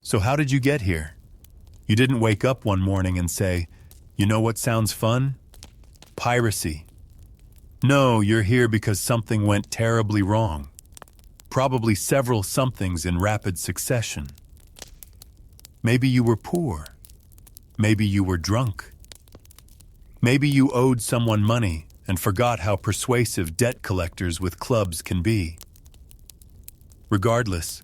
So how did you get here? You didn't wake up one morning and say, "You know what sounds fun? Piracy." No, you're here because something went terribly wrong. Probably several somethings in rapid succession. Maybe you were poor. Maybe you were drunk. Maybe you owed someone money and forgot how persuasive debt collectors with clubs can be. Regardless,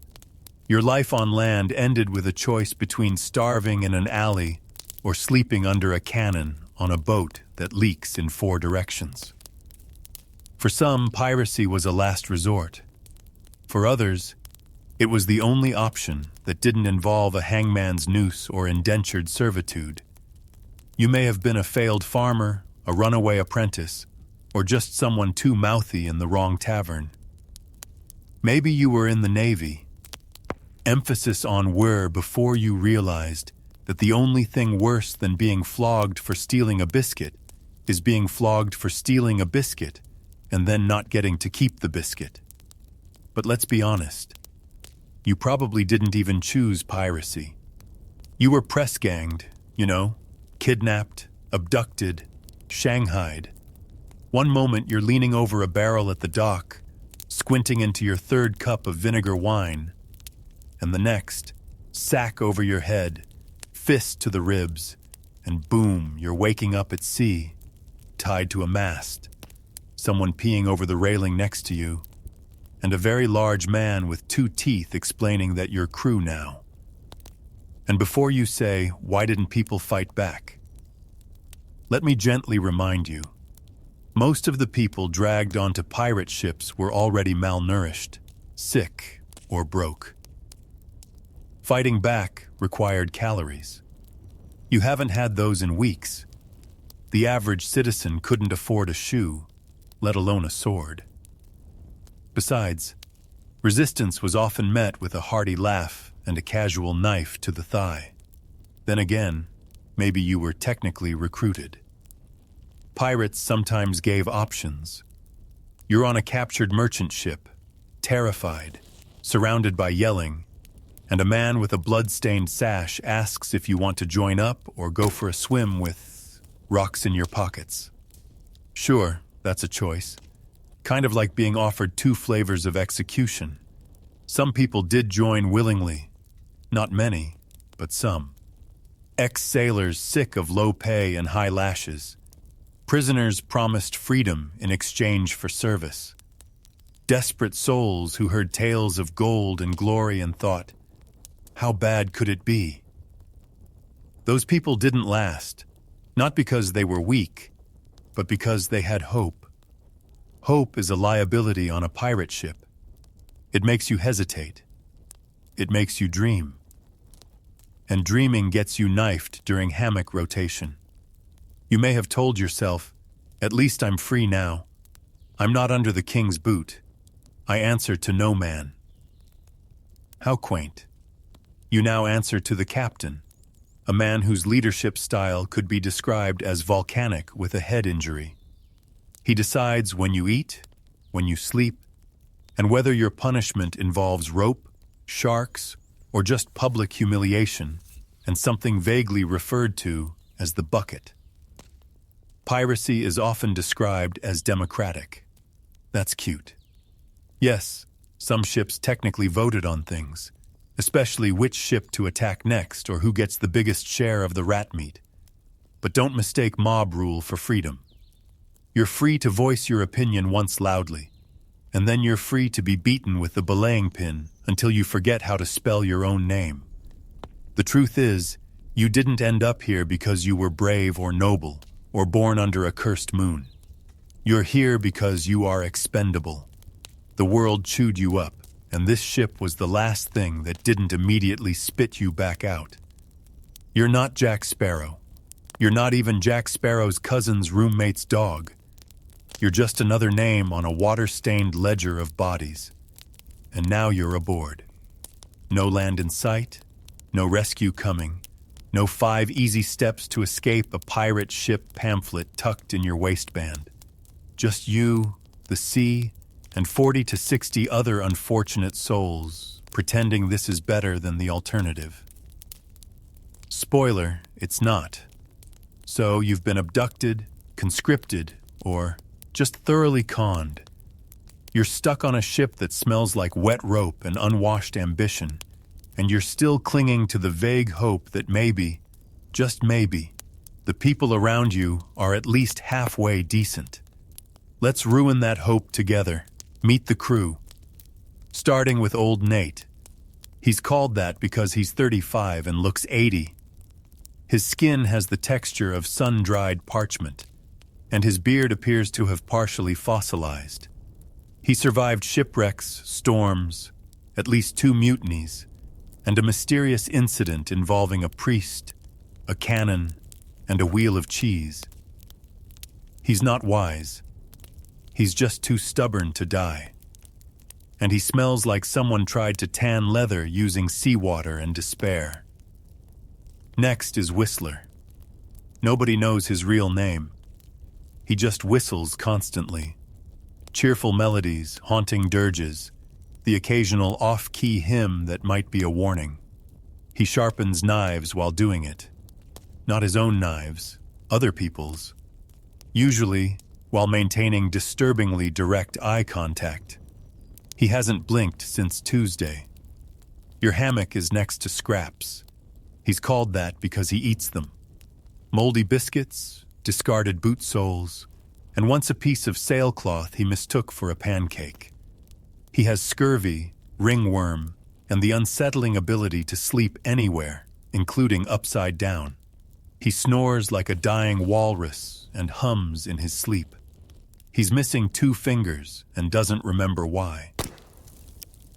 your life on land ended with a choice between starving in an alley or sleeping under a cannon on a boat that leaks in 4 directions. For some, piracy was a last resort. For others, it was the only option that didn't involve a hangman's noose or indentured servitude. You may have been a failed farmer, a runaway apprentice, or just someone too mouthy in the wrong tavern. Maybe you were in the Navy. Emphasis on were before you realized that the only thing worse than being flogged for stealing a biscuit is being flogged for stealing a biscuit and then not getting to keep the biscuit. But let's be honest. You probably didn't even choose piracy. You were press-ganged, kidnapped, abducted, shanghaied. One moment you're leaning over a barrel at the dock, squinting into your 3rd cup of vinegar wine, and the next, sack over your head, fist to the ribs, and boom, you're waking up at sea, tied to a mast, someone peeing over the railing next to you, and a very large man with 2 teeth explaining that you're crew now. And before you say, "Why didn't people fight back?" let me gently remind you, most of the people dragged onto pirate ships were already malnourished, sick, or broke. Fighting back required calories. You haven't had those in weeks. The average citizen couldn't afford a shoe, let alone a sword. Besides, resistance was often met with a hearty laugh and a casual knife to the thigh. Then again, maybe you were technically recruited. Pirates sometimes gave options. You're on a captured merchant ship, terrified, surrounded by yelling, and a man with a blood-stained sash asks if you want to join up or go for a swim with rocks in your pockets. Sure, that's a choice. Kind of like being offered 2 flavors of execution. Some people did join willingly. Not many, but some. Ex-sailors sick of low pay and high lashes. Prisoners promised freedom in exchange for service. Desperate souls who heard tales of gold and glory and thought, how bad could it be? Those people didn't last, not because they were weak, but because they had hope. Hope is a liability on a pirate ship. It makes you hesitate. It makes you dream. And dreaming gets you knifed during hammock rotation. You may have told yourself, "At least I'm free now. I'm not under the king's boot. I answer to no man." How quaint. You now answer to the captain, a man whose leadership style could be described as volcanic with a head injury. He decides when you eat, when you sleep, and whether your punishment involves rope, sharks, or just public humiliation, and something vaguely referred to as the bucket. Piracy is often described as democratic. That's cute. Yes, some ships technically voted on things, especially which ship to attack next or who gets the biggest share of the rat meat. But don't mistake mob rule for freedom. You're free to voice your opinion once loudly, and then you're free to be beaten with the belaying pin until you forget how to spell your own name. The truth is, you didn't end up here because you were brave or noble, or born under a cursed moon. You're here because you are expendable. The world chewed you up, and this ship was the last thing that didn't immediately spit you back out. You're not Jack Sparrow. You're not even Jack Sparrow's cousin's roommate's dog. You're just another name on a water-stained ledger of bodies. And now you're aboard. No land in sight, no rescue coming, no 5 easy steps to escape a pirate ship pamphlet tucked in your waistband. Just you, the sea, and 40 to 60 other unfortunate souls pretending this is better than the alternative. Spoiler, it's not. So you've been abducted, conscripted, or just thoroughly conned. You're stuck on a ship that smells like wet rope and unwashed ambition, and you're still clinging to the vague hope that maybe, just maybe, the people around you are at least halfway decent. Let's ruin that hope together. Meet the crew. Starting with old Nate. He's called that because he's 35 and looks 80. His skin has the texture of sun-dried parchment, and his beard appears to have partially fossilized. He survived shipwrecks, storms, at least 2 mutinies, and a mysterious incident involving a priest, a cannon, and a wheel of cheese. He's not wise. He's just too stubborn to die. And he smells like someone tried to tan leather using seawater and despair. Next is Whistler. Nobody knows his real name. He just whistles constantly. Cheerful melodies, haunting dirges, the occasional off-key hymn that might be a warning. He sharpens knives while doing it. Not his own knives, other people's. Usually, while maintaining disturbingly direct eye contact. He hasn't blinked since Tuesday. Your hammock is next to scraps. He's called that because he eats them. Moldy biscuits, discarded boot soles, and once a piece of sailcloth he mistook for a pancake. He has scurvy, ringworm, and the unsettling ability to sleep anywhere, including upside down. He snores like a dying walrus and hums in his sleep. He's missing 2 fingers and doesn't remember why.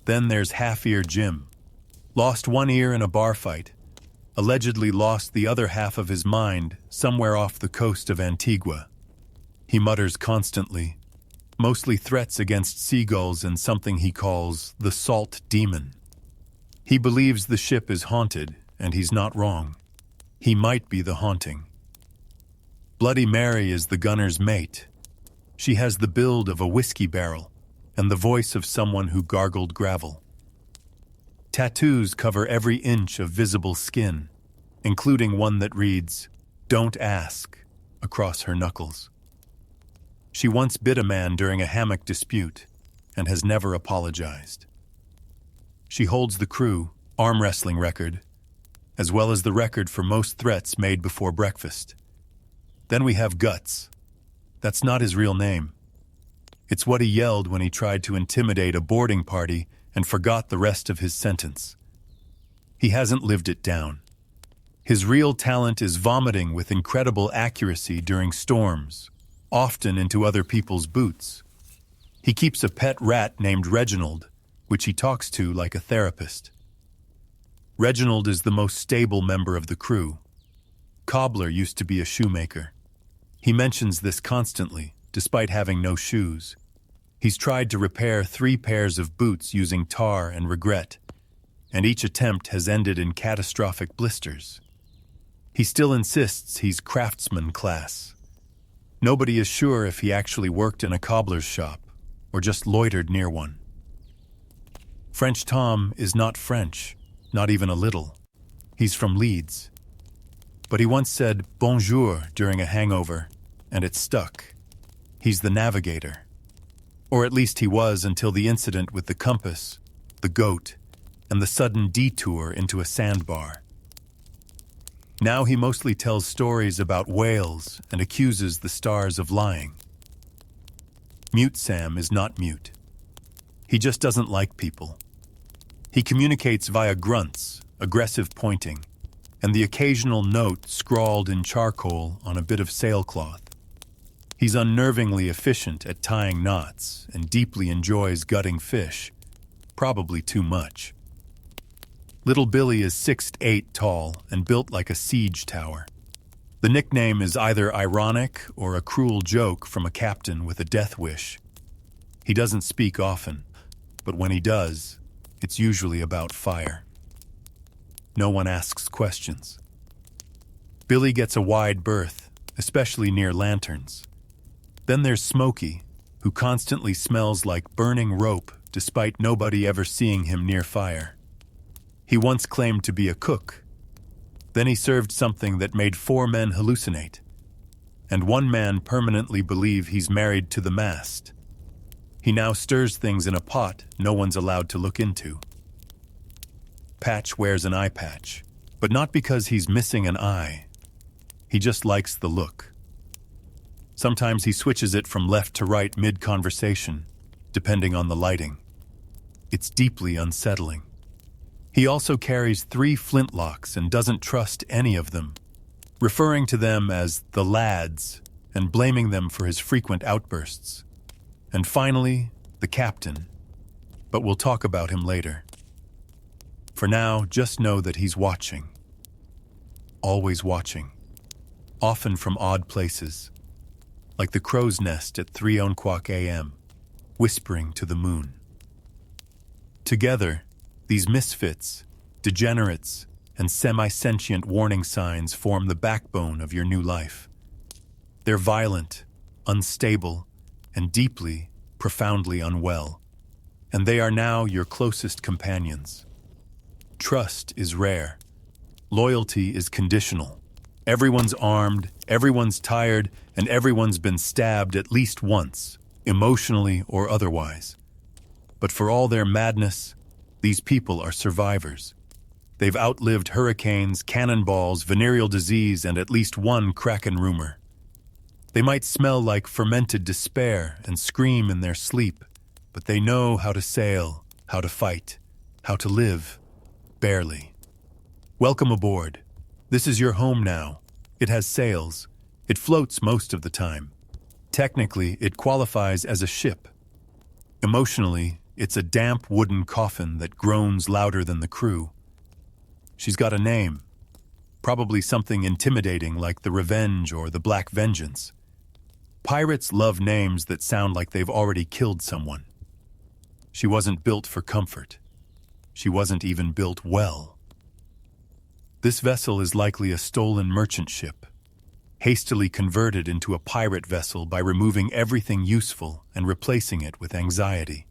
Then there's Half-Ear Jim. Lost 1 ear in a bar fight. Allegedly lost the other half of his mind somewhere off the coast of Antigua. He mutters constantly, mostly threats against seagulls and something he calls the salt demon. He believes the ship is haunted, and he's not wrong. He might be the haunting. Bloody Mary is the gunner's mate. She has the build of a whiskey barrel and the voice of someone who gargled gravel. Tattoos cover every inch of visible skin, including one that reads, "Don't ask," across her knuckles. She once bit a man during a hammock dispute and has never apologized. She holds the crew arm wrestling record, as well as the record for most threats made before breakfast. Then we have Guts. That's not his real name. It's what he yelled when he tried to intimidate a boarding party and forgot the rest of his sentence. He hasn't lived it down. His real talent is vomiting with incredible accuracy during storms, often into other people's boots. He keeps a pet rat named Reginald, which he talks to like a therapist. Reginald is the most stable member of the crew. Cobbler used to be a shoemaker. He mentions this constantly, despite having no shoes. He's tried to repair 3 pairs of boots using tar and regret, and each attempt has ended in catastrophic blisters. He still insists he's craftsman class. Nobody is sure if he actually worked in a cobbler's shop or just loitered near one. French Tom is not French, not even a little. He's from Leeds. But he once said bonjour during a hangover, and it stuck. He's the navigator. Or at least he was until the incident with the compass, the goat, and the sudden detour into a sandbar. Now he mostly tells stories about whales and accuses the stars of lying. Mute Sam is not mute. He just doesn't like people. He communicates via grunts, aggressive pointing, and the occasional note scrawled in charcoal on a bit of sailcloth. He's unnervingly efficient at tying knots and deeply enjoys gutting fish, probably too much. Little Billy is 6'8" tall and built like a siege tower. The nickname is either ironic or a cruel joke from a captain with a death wish. He doesn't speak often, but when he does, it's usually about fire. No one asks questions. Billy gets a wide berth, especially near lanterns. Then there's Smokey, who constantly smells like burning rope despite nobody ever seeing him near fire. He once claimed to be a cook. Then he served something that made 4 men hallucinate, and 1 man permanently believe he's married to the mast. He now stirs things in a pot no one's allowed to look into. Patch wears an eye patch, but not because he's missing an eye. He just likes the look. Sometimes he switches it from left to right mid-conversation, depending on the lighting. It's deeply unsettling. He also carries 3 flintlocks and doesn't trust any of them, referring to them as the lads and blaming them for his frequent outbursts. And finally, the captain. But we'll talk about him later. For now, just know that he's watching. Always watching. Often from odd places. Like the crow's nest at 3:00 a.m., whispering to the moon. Together, these misfits, degenerates, and semi-sentient warning signs form the backbone of your new life. They're violent, unstable, and deeply, profoundly unwell. And they are now your closest companions. Trust is rare. Loyalty is conditional. Everyone's armed, everyone's tired, and everyone's been stabbed at least once, emotionally or otherwise. But for all their madness, these people are survivors. They've outlived hurricanes, cannonballs, venereal disease, and at least 1 Kraken rumor. They might smell like fermented despair and scream in their sleep, but they know how to sail, how to fight, how to live, barely. Welcome aboard. This is your home now. It has sails. It floats most of the time. Technically, it qualifies as a ship. Emotionally, it's a damp wooden coffin that groans louder than the crew. She's got a name. Probably something intimidating like the Revenge or the Black Vengeance. Pirates love names that sound like they've already killed someone. She wasn't built for comfort. She wasn't even built well. This vessel is likely a stolen merchant ship, hastily converted into a pirate vessel by removing everything useful and replacing it with anxiety.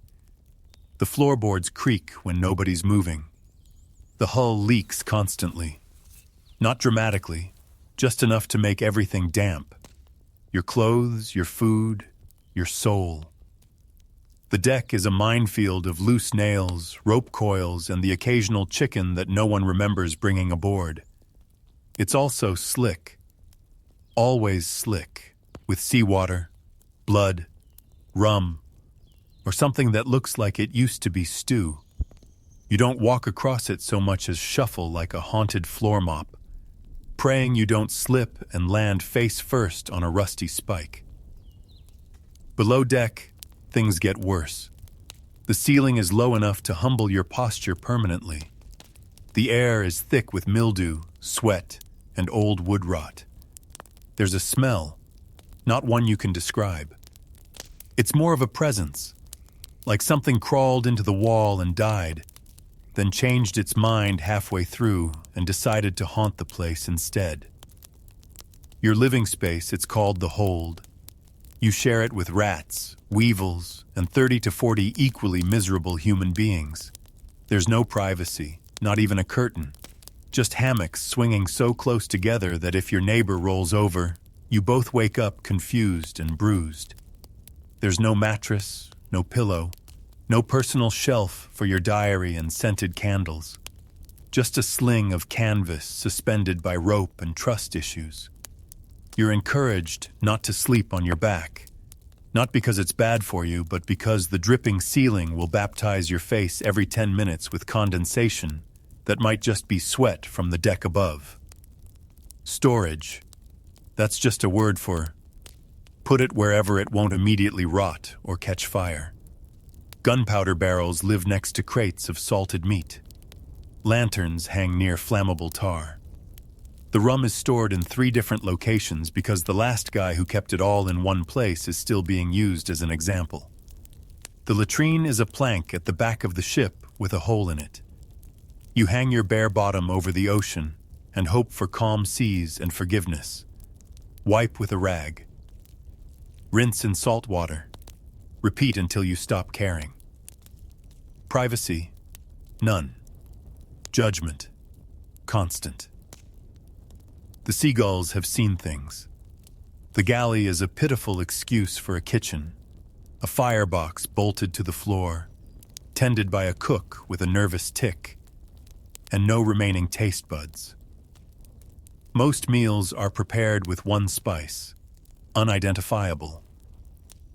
The floorboards creak when nobody's moving. The hull leaks constantly. Not dramatically, just enough to make everything damp. Your clothes, your food, your soul. The deck is a minefield of loose nails, rope coils, and the occasional chicken that no one remembers bringing aboard. It's also slick. Always slick, with seawater, blood, rum, or something that looks like it used to be stew. You don't walk across it so much as shuffle like a haunted floor mop, praying you don't slip and land face first on a rusty spike. Below deck, things get worse. The ceiling is low enough to humble your posture permanently. The air is thick with mildew, sweat, and old wood rot. There's a smell, not one you can describe. It's more of a presence, like something crawled into the wall and died, then changed its mind halfway through and decided to haunt the place instead. Your living space, it's called the Hold. You share it with rats, weevils, and 30 to 40 equally miserable human beings. There's no privacy, not even a curtain. Just hammocks swinging so close together that if your neighbor rolls over, you both wake up confused and bruised. There's no mattress, no pillow, no personal shelf for your diary and scented candles. Just a sling of canvas suspended by rope and trust issues. You're encouraged not to sleep on your back. Not because it's bad for you, but because the dripping ceiling will baptize your face every 10 minutes with condensation that might just be sweat from the deck above. Storage. That's just a word for put it wherever it won't immediately rot or catch fire. Gunpowder barrels live next to crates of salted meat. Lanterns hang near flammable tar. The rum is stored in 3 different locations because the last guy who kept it all in one place is still being used as an example. The latrine is a plank at the back of the ship with a hole in it. You hang your bare bottom over the ocean and hope for calm seas and forgiveness. Wipe with a rag. Rinse in salt water. Repeat until you stop caring. Privacy, none. Judgment, constant. The seagulls have seen things. The galley is a pitiful excuse for a kitchen, a firebox bolted to the floor, tended by a cook with a nervous tick, and no remaining taste buds. Most meals are prepared with one spice, unidentifiable.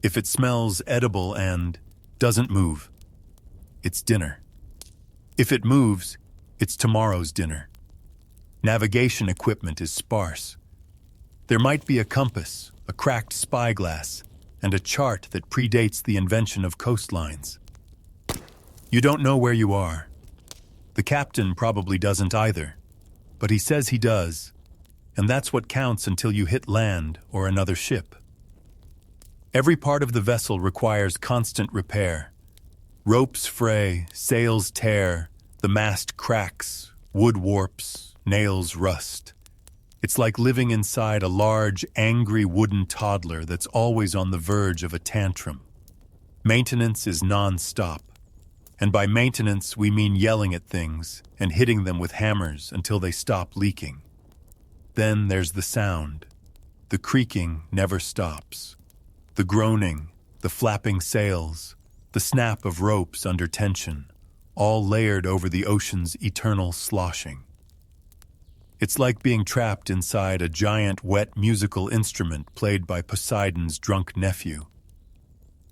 If it smells edible and doesn't move, it's dinner. If it moves, it's tomorrow's dinner. Navigation equipment is sparse. There might be a compass, a cracked spyglass, and a chart that predates the invention of coastlines. You don't know where you are. The captain probably doesn't either, but he says he does, and that's what counts until you hit land or another ship. Every part of the vessel requires constant repair. Ropes fray, sails tear, the mast cracks, wood warps, nails rust. It's like living inside a large, angry wooden toddler that's always on the verge of a tantrum. Maintenance is non-stop. And by maintenance, we mean yelling at things and hitting them with hammers until they stop leaking. Then there's the sound. The creaking never stops. The groaning, the flapping sails, the snap of ropes under tension, all layered over the ocean's eternal sloshing. It's like being trapped inside a giant wet musical instrument played by Poseidon's drunk nephew.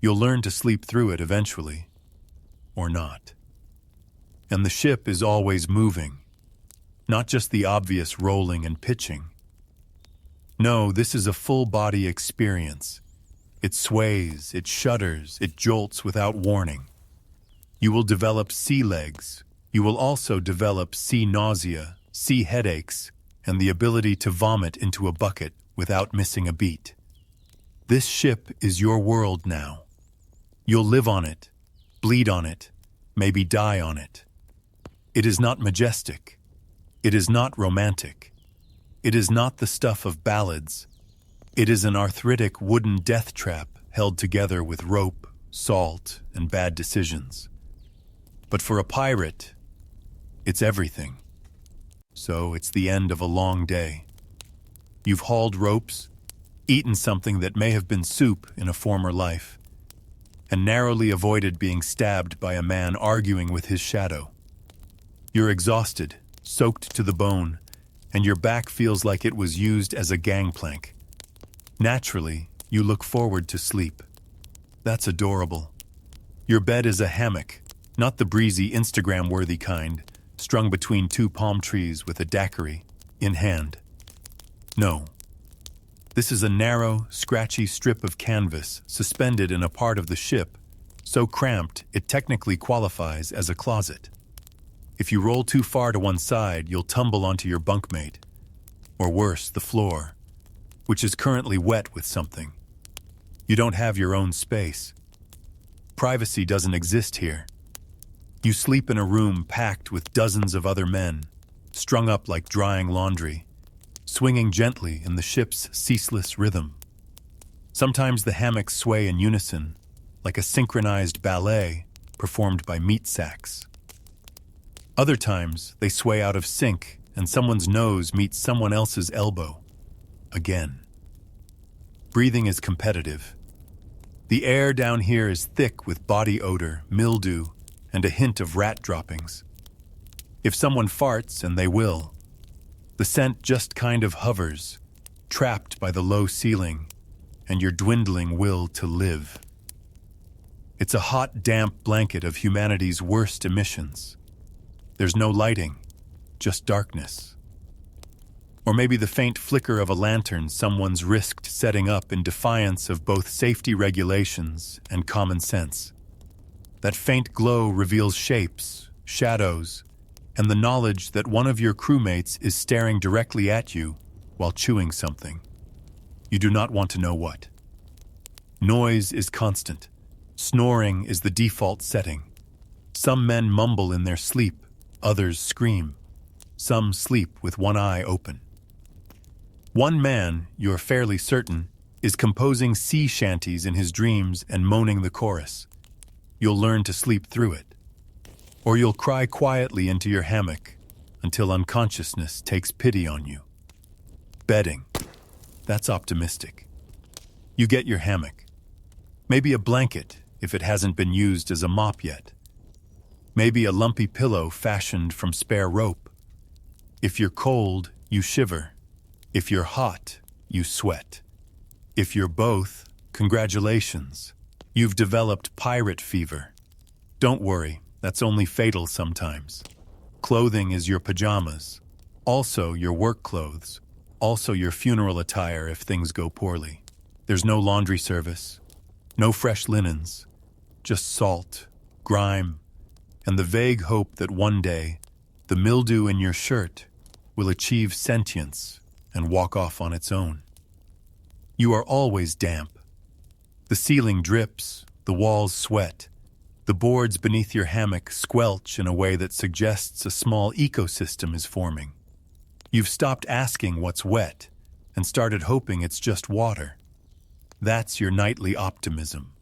You'll learn to sleep through it eventually. Or not. And the ship is always moving, not just the obvious rolling and pitching. No, this is a full-body experience. It sways, it shudders, it jolts without warning. You will develop sea legs. You will also develop sea nausea, sea headaches, and the ability to vomit into a bucket without missing a beat. This ship is your world now. You'll live on it, bleed on it, maybe die on it. It is not majestic. It is not romantic. It is not the stuff of ballads. It is an arthritic wooden death trap held together with rope, salt, and bad decisions. But for a pirate, it's everything. So it's the end of a long day. You've hauled ropes, eaten something that may have been soup in a former life, and narrowly avoided being stabbed by a man arguing with his shadow. You're exhausted, soaked to the bone, and your back feels like it was used as a gangplank. Naturally, you look forward to sleep. That's adorable. Your bed is a hammock, not the breezy Instagram-worthy kind, strung between two palm trees with a daiquiri in hand. No. This is a narrow, scratchy strip of canvas suspended in a part of the ship, so cramped it technically qualifies as a closet. If you roll too far to one side, you'll tumble onto your bunkmate, or worse, the floor, which is currently wet with something. You don't have your own space. Privacy doesn't exist here. You sleep in a room packed with dozens of other men, strung up like drying laundry, swinging gently in the ship's ceaseless rhythm. Sometimes the hammocks sway in unison, like a synchronized ballet performed by meat sacks. Other times, they sway out of sync and someone's nose meets someone else's elbow. Again. Breathing is competitive. The air down here is thick with body odor, mildew, and a hint of rat droppings. If someone farts, and they will, the scent just kind of hovers, trapped by the low ceiling and your dwindling will to live. It's a hot, damp blanket of humanity's worst emissions. There's no lighting, just darkness. Or maybe the faint flicker of a lantern someone's risked setting up in defiance of both safety regulations and common sense. That faint glow reveals shapes, shadows, and the knowledge that one of your crewmates is staring directly at you while chewing something. You do not want to know what. Noise is constant. Snoring is the default setting. Some men mumble in their sleep, others scream. Some sleep with one eye open. One man, you're fairly certain, is composing sea shanties in his dreams and moaning the chorus. You'll learn to sleep through it. Or you'll cry quietly into your hammock until unconsciousness takes pity on you. Bedding. That's optimistic. You get your hammock. Maybe a blanket, if it hasn't been used as a mop yet. Maybe a lumpy pillow fashioned from spare rope. If you're cold, you shiver. If you're hot, you sweat. If you're both, congratulations. You've developed pirate fever. Don't worry, that's only fatal sometimes. Clothing is your pajamas, also your work clothes, also your funeral attire if things go poorly. There's no laundry service, no fresh linens, just salt, grime, and the vague hope that one day the mildew in your shirt will achieve sentience and walk off on its own. You are always damp. The ceiling drips, the walls sweat, the boards beneath your hammock squelch in a way that suggests a small ecosystem is forming. You've stopped asking what's wet and started hoping it's just water. That's your nightly optimism.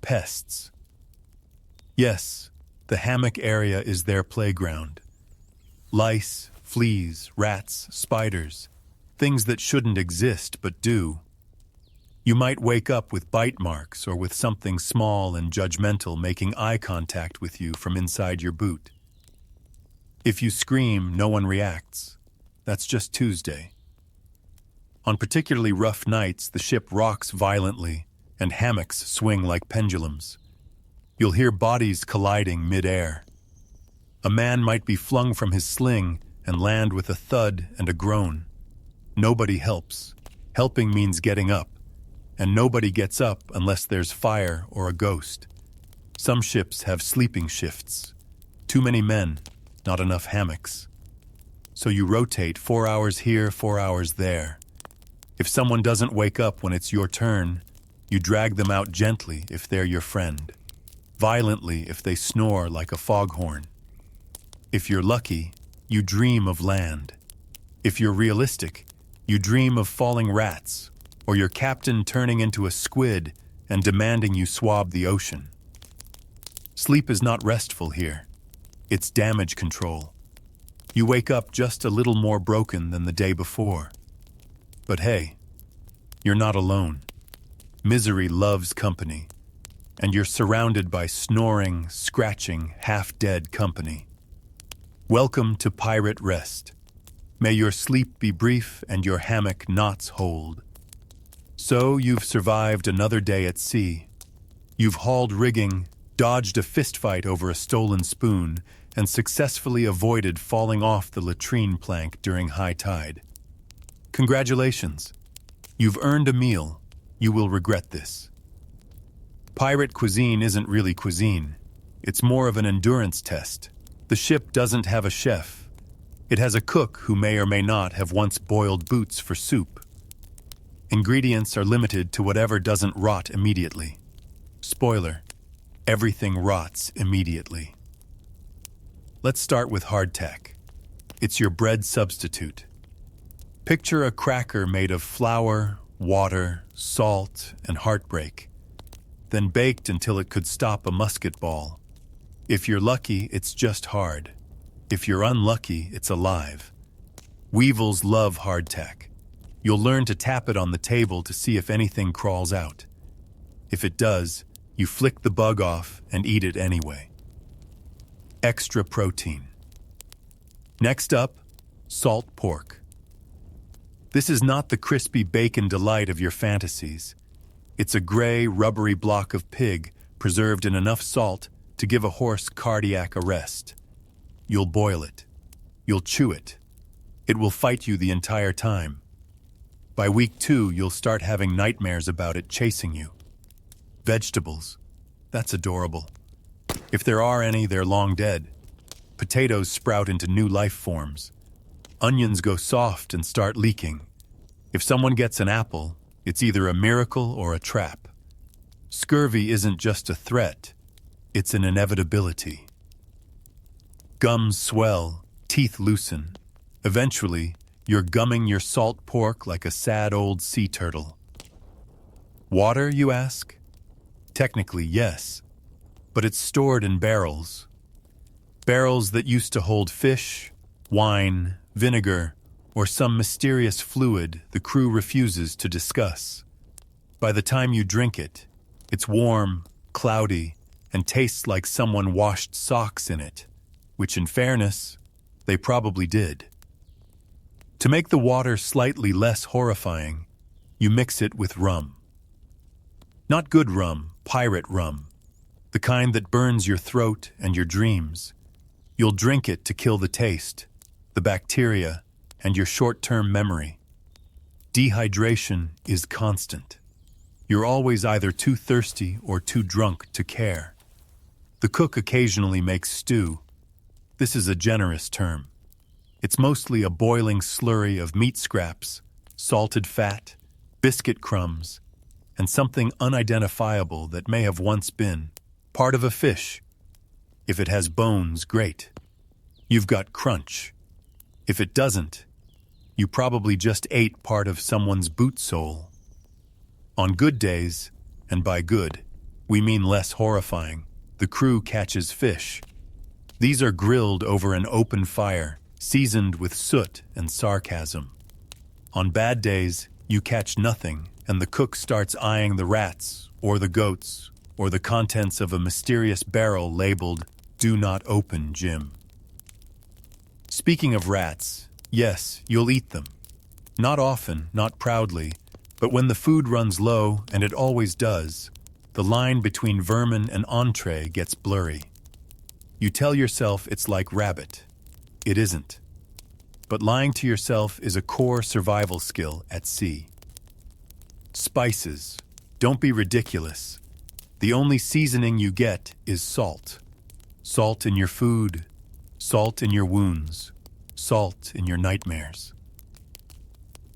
Pests. Yes, the hammock area is their playground. Lice, fleas, rats, spiders, things that shouldn't exist but do. You might wake up with bite marks or with something small and judgmental making eye contact with you from inside your boot. If you scream, no one reacts. That's just Tuesday. On particularly rough nights, the ship rocks violently and hammocks swing like pendulums. You'll hear bodies colliding mid-air. A man might be flung from his sling and land with a thud and a groan. Nobody helps. Helping means getting up, and nobody gets up unless there's fire or a ghost. Some ships have sleeping shifts. Too many men, not enough hammocks. So you rotate 4 hours here, 4 hours there. If someone doesn't wake up when it's your turn, you drag them out gently if they're your friend, violently if they snore like a foghorn. If you're lucky, you dream of land. If you're realistic, you dream of falling rats, or your captain turning into a squid and demanding you swab the ocean. Sleep is not restful here. It's damage control. You wake up just a little more broken than the day before. But hey, you're not alone. Misery loves company, and you're surrounded by snoring, scratching, half-dead company. Welcome to Pirate Rest. May your sleep be brief and your hammock knots hold. So you've survived another day at sea. You've hauled rigging, dodged a fistfight over a stolen spoon, and successfully avoided falling off the latrine plank during high tide. Congratulations. You've earned a meal. You will regret this. Pirate cuisine isn't really cuisine. It's more of an endurance test. The ship doesn't have a chef. It has a cook who may or may not have once boiled boots for soup. Ingredients are limited to whatever doesn't rot immediately. Spoiler, everything rots immediately. Let's start with hardtack. It's your bread substitute. Picture a cracker made of flour, water, salt, and heartbreak, then baked until it could stop a musket ball. If you're lucky, it's just hard. If you're unlucky, it's alive. Weevils love hardtack. You'll learn to tap it on the table to see if anything crawls out. If it does, you flick the bug off and eat it anyway. Extra protein. Next up, salt pork. This is not the crispy bacon delight of your fantasies. It's a gray, rubbery block of pig preserved in enough salt to give a horse cardiac arrest. You'll boil it. You'll chew it. It will fight you the entire time. By week 2, you'll start having nightmares about it chasing you. Vegetables. That's adorable. If there are any, they're long dead. Potatoes sprout into new life forms. Onions go soft and start leaking. If someone gets an apple, it's either a miracle or a trap. Scurvy isn't just a threat, it's an inevitability. Gums swell, teeth loosen. Eventually, you're gumming your salt pork like a sad old sea turtle. Water, you ask? Technically, yes, but it's stored in barrels. Barrels that used to hold fish, wine, vinegar, or some mysterious fluid the crew refuses to discuss. By the time you drink it, it's warm, cloudy, and tastes like someone washed socks in it, which in fairness, they probably did. To make the water slightly less horrifying, you mix it with rum. Not good rum, pirate rum, the kind that burns your throat and your dreams. You'll drink it to kill the taste, the bacteria, and your short-term memory. Dehydration is constant. You're always either too thirsty or too drunk to care. The cook occasionally makes stew. This is a generous term. It's mostly a boiling slurry of meat scraps, salted fat, biscuit crumbs, and something unidentifiable that may have once been part of a fish. If it has bones, great. You've got crunch. If it doesn't, you probably just ate part of someone's boot sole. On good days, and by good, we mean less horrifying, the crew catches fish. These are grilled over an open fire, seasoned with soot and sarcasm. On bad days, you catch nothing, and the cook starts eyeing the rats, or the goats, or the contents of a mysterious barrel labeled, "Do not open, Jim." Speaking of rats, yes, you'll eat them. Not often, not proudly, but when the food runs low, and it always does, the line between vermin and entree gets blurry. You tell yourself it's like rabbit. It isn't. But lying to yourself is a core survival skill at sea. Spices. Don't be ridiculous. The only seasoning you get is salt. Salt in your food. Salt in your wounds. Salt in your nightmares.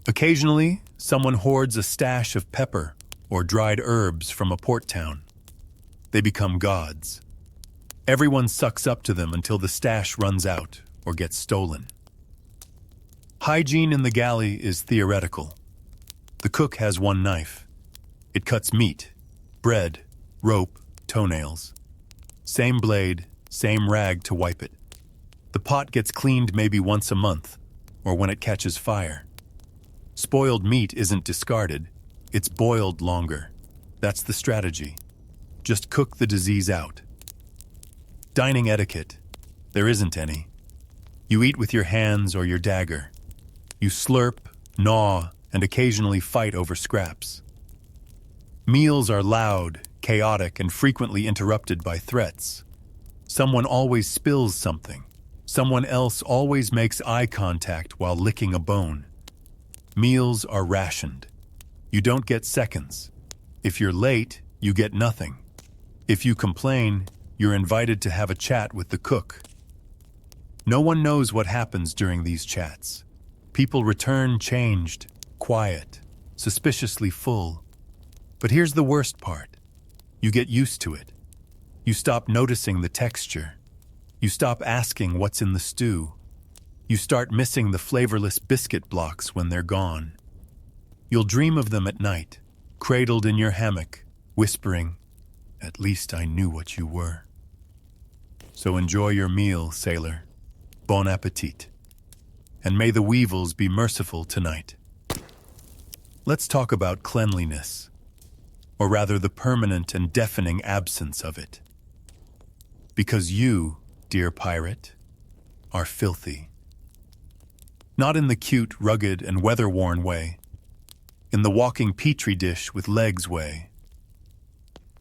Occasionally, someone hoards a stash of pepper or dried herbs from a port town. They become gods. Everyone sucks up to them until the stash runs out or gets stolen. Hygiene in the galley is theoretical. The cook has one knife. It cuts meat, bread, rope, toenails. Same blade, same rag to wipe it. The pot gets cleaned maybe once a month, or when it catches fire. Spoiled meat isn't discarded, it's boiled longer. That's the strategy. Just cook the disease out. Dining etiquette. There isn't any. You eat with your hands or your dagger. You slurp, gnaw, and occasionally fight over scraps. Meals are loud, chaotic, and frequently interrupted by threats. Someone always spills something. Someone else always makes eye contact while licking a bone. Meals are rationed. You don't get seconds. If you're late, you get nothing. If you complain, you're invited to have a chat with the cook. No one knows what happens during these chats. People return changed, quiet, suspiciously full. But here's the worst part. You get used to it. You stop noticing the texture. You stop asking what's in the stew. You start missing the flavorless biscuit blocks when they're gone. You'll dream of them at night, cradled in your hammock, whispering, "At least I knew what you were." So enjoy your meal, sailor. Bon appetit. And may the weevils be merciful tonight. Let's talk about cleanliness, or rather the permanent and deafening absence of it. Because you, dear pirate, are filthy. Not in the cute, rugged, and weather-worn way, in the walking petri dish with legs way.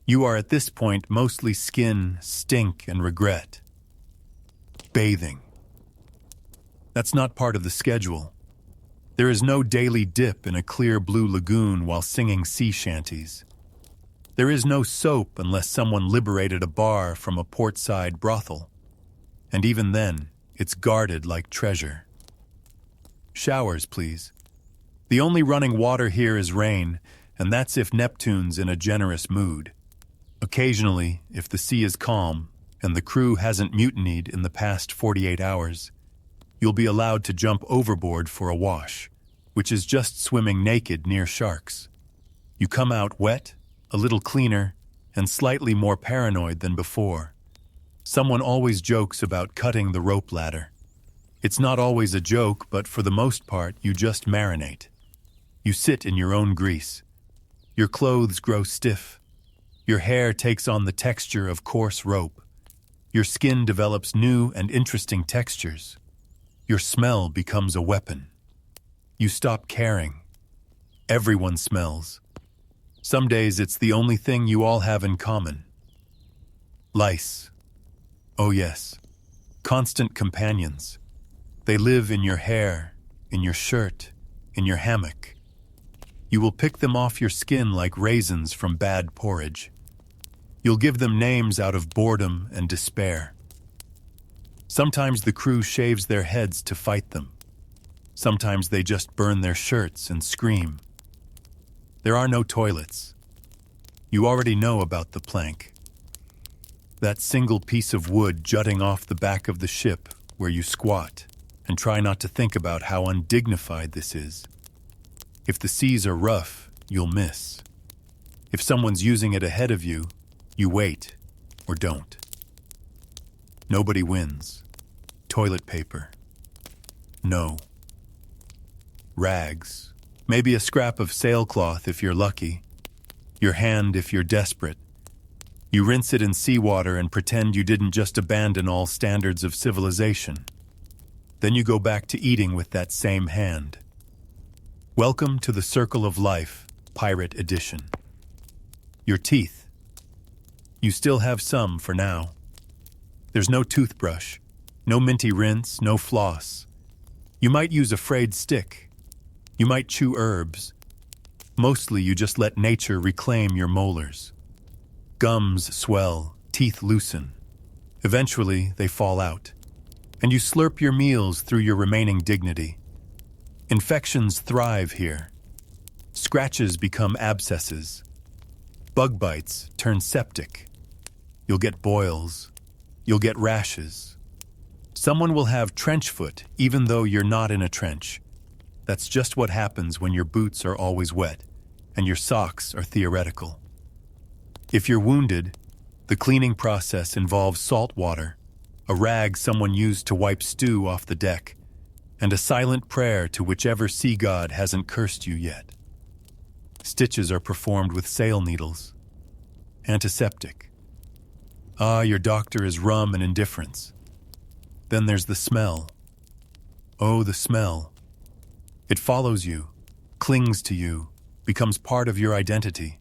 You are at this point mostly skin, stink, and regret. Bathing. That's not part of the schedule. There is no daily dip in a clear blue lagoon while singing sea shanties. There is no soap unless someone liberated a bar from a portside brothel. And even then, it's guarded like treasure. Showers, please. The only running water here is rain, and that's if Neptune's in a generous mood. Occasionally, if the sea is calm and the crew hasn't mutinied in the past 48 hours, you'll be allowed to jump overboard for a wash, which is just swimming naked near sharks. You come out wet, a little cleaner, and slightly more paranoid than before. Someone always jokes about cutting the rope ladder. It's not always a joke, but for the most part, you just marinate. You sit in your own grease. Your clothes grow stiff. Your hair takes on the texture of coarse rope. Your skin develops new and interesting textures. Your smell becomes a weapon. You stop caring. Everyone smells. Some days it's the only thing you all have in common. Lice. Oh yes. Constant companions. They live in your hair, in your shirt, in your hammock. You will pick them off your skin like raisins from bad porridge. You'll give them names out of boredom and despair. Sometimes the crew shaves their heads to fight them. Sometimes they just burn their shirts and scream. There are no toilets. You already know about the plank. That single piece of wood jutting off the back of the ship where you squat and try not to think about how undignified this is. If the seas are rough, you'll miss. If someone's using it ahead of you, you wait or don't. Nobody wins. Toilet paper. No. Rags. Maybe a scrap of sailcloth if you're lucky. Your hand if you're desperate. You rinse it in seawater and pretend you didn't just abandon all standards of civilization. Then you go back to eating with that same hand. Welcome to the Circle of Life, Pirate Edition. Your teeth. You still have some for now. There's no toothbrush, no minty rinse, no floss. You might use a frayed stick. You might chew herbs. Mostly you just let nature reclaim your molars. Gums swell, teeth loosen. Eventually they fall out, and you slurp your meals through your remaining dignity. Infections thrive here. Scratches become abscesses. Bug bites turn septic. You'll get boils. You'll get rashes. Someone will have trench foot even though you're not in a trench. That's just what happens when your boots are always wet and your socks are theoretical. If you're wounded, the cleaning process involves salt water, a rag someone used to wipe stew off the deck, and a silent prayer to whichever sea god hasn't cursed you yet. Stitches are performed with sail needles. Antiseptic. Your doctor is rum and indifference. Then there's the smell. Oh, the smell. It follows you, clings to you, becomes part of your identity.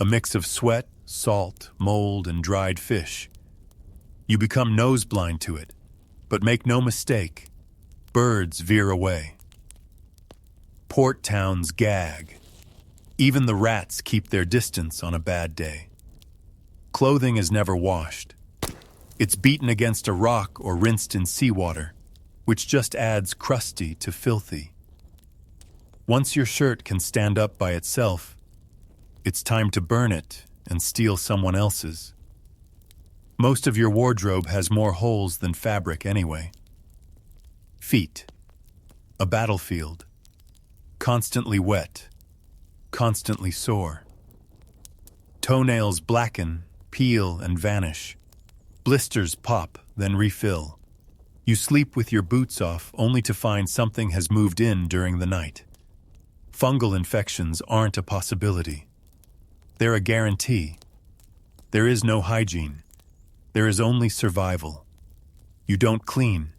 A mix of sweat, salt, mold, and dried fish. You become nose-blind to it, but make no mistake, birds veer away. Port towns gag. Even the rats keep their distance on a bad day. Clothing is never washed. It's beaten against a rock or rinsed in seawater, which just adds crusty to filthy. Once your shirt can stand up by itself, it's time to burn it and steal someone else's. Most of your wardrobe has more holes than fabric anyway. Feet. A battlefield. Constantly wet. Constantly sore. Toenails blacken, peel, and vanish. Blisters pop, then refill. You sleep with your boots off only to find something has moved in during the night. Fungal infections aren't a possibility. They're a guarantee. There is no hygiene. There is only survival. You don't clean.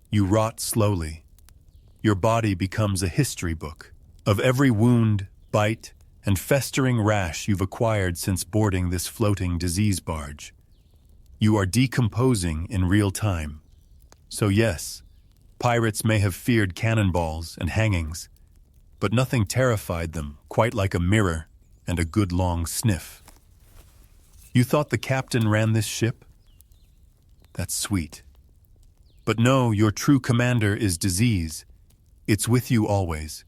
You rot slowly. Your body becomes a history book of every wound, bite, and festering rash you've acquired since boarding this floating disease barge. You are decomposing in real time. So yes, pirates may have feared cannonballs and hangings, but nothing terrified them quite like a mirror and a good long sniff. You thought the captain ran this ship? That's sweet. But no, your true commander is disease. It's with you always.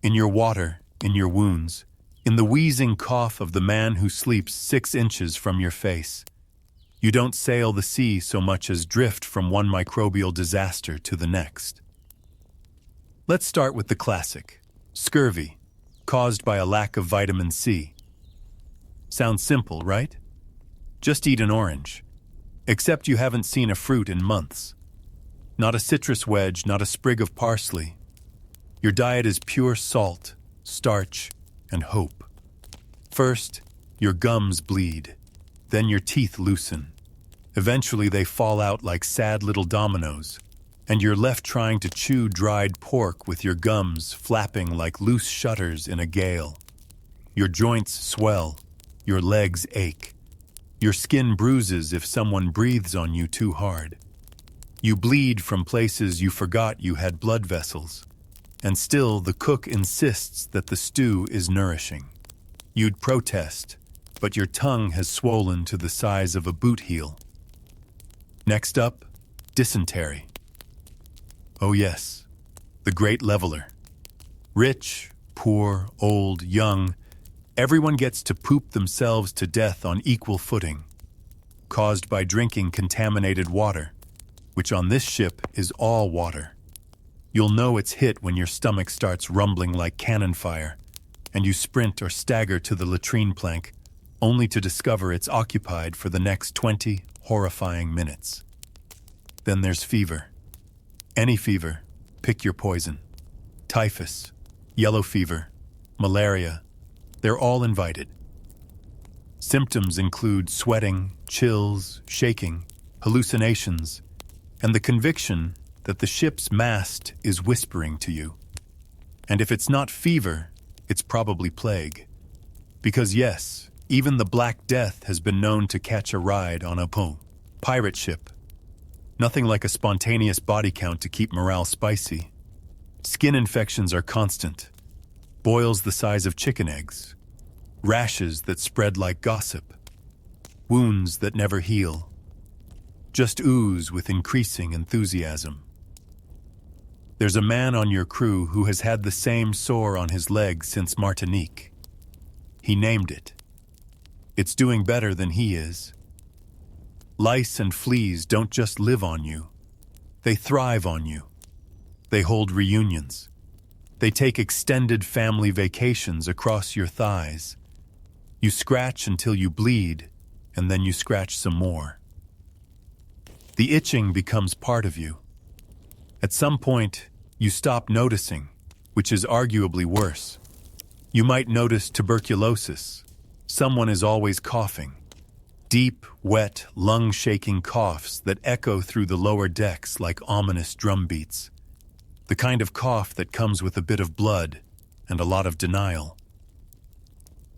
In your water, in your wounds, in the wheezing cough of the man who sleeps 6 inches from your face. You don't sail the sea so much as drift from one microbial disaster to the next. Let's start with the classic, scurvy, caused by a lack of vitamin C. Sounds simple, right? Just eat an orange. Except you haven't seen a fruit in months. Not a citrus wedge, not a sprig of parsley. Your diet is pure salt, starch, and hope. First, your gums bleed. Then your teeth loosen. Eventually they fall out like sad little dominoes, and you're left trying to chew dried pork with your gums flapping like loose shutters in a gale. Your joints swell, your legs ache. Your skin bruises if someone breathes on you too hard. You bleed from places you forgot you had blood vessels, and still the cook insists that the stew is nourishing. You'd protest, but your tongue has swollen to the size of a boot heel. Next up, dysentery. Oh yes, the great leveler. Rich, poor, old, young, everyone gets to poop themselves to death on equal footing, caused by drinking contaminated water, which on this ship is all water. You'll know it's hit when your stomach starts rumbling like cannon fire, and you sprint or stagger to the latrine plank, only to discover it's occupied for the next 20 horrifying minutes. Then there's fever. Any fever, pick your poison. Typhus, yellow fever, malaria, they're all invited. Symptoms include sweating, chills, shaking, hallucinations, and the conviction that the ship's mast is whispering to you. And if it's not fever, it's probably plague. Because yes, even the Black Death has been known to catch a ride on a pirate ship. Nothing like a spontaneous body count to keep morale spicy. Skin infections are constant. Boils the size of chicken eggs. Rashes that spread like gossip. Wounds that never heal. Just ooze with increasing enthusiasm. There's a man on your crew who has had the same sore on his leg since Martinique. He named it. It's doing better than he is. Lice and fleas don't just live on you. They thrive on you. They hold reunions. They take extended family vacations across your thighs. You scratch until you bleed, and then you scratch some more. The itching becomes part of you. At some point, you stop noticing, which is arguably worse. You might notice tuberculosis. Someone is always coughing. Deep, wet, lung-shaking coughs that echo through the lower decks like ominous drum beats. The kind of cough that comes with a bit of blood and a lot of denial.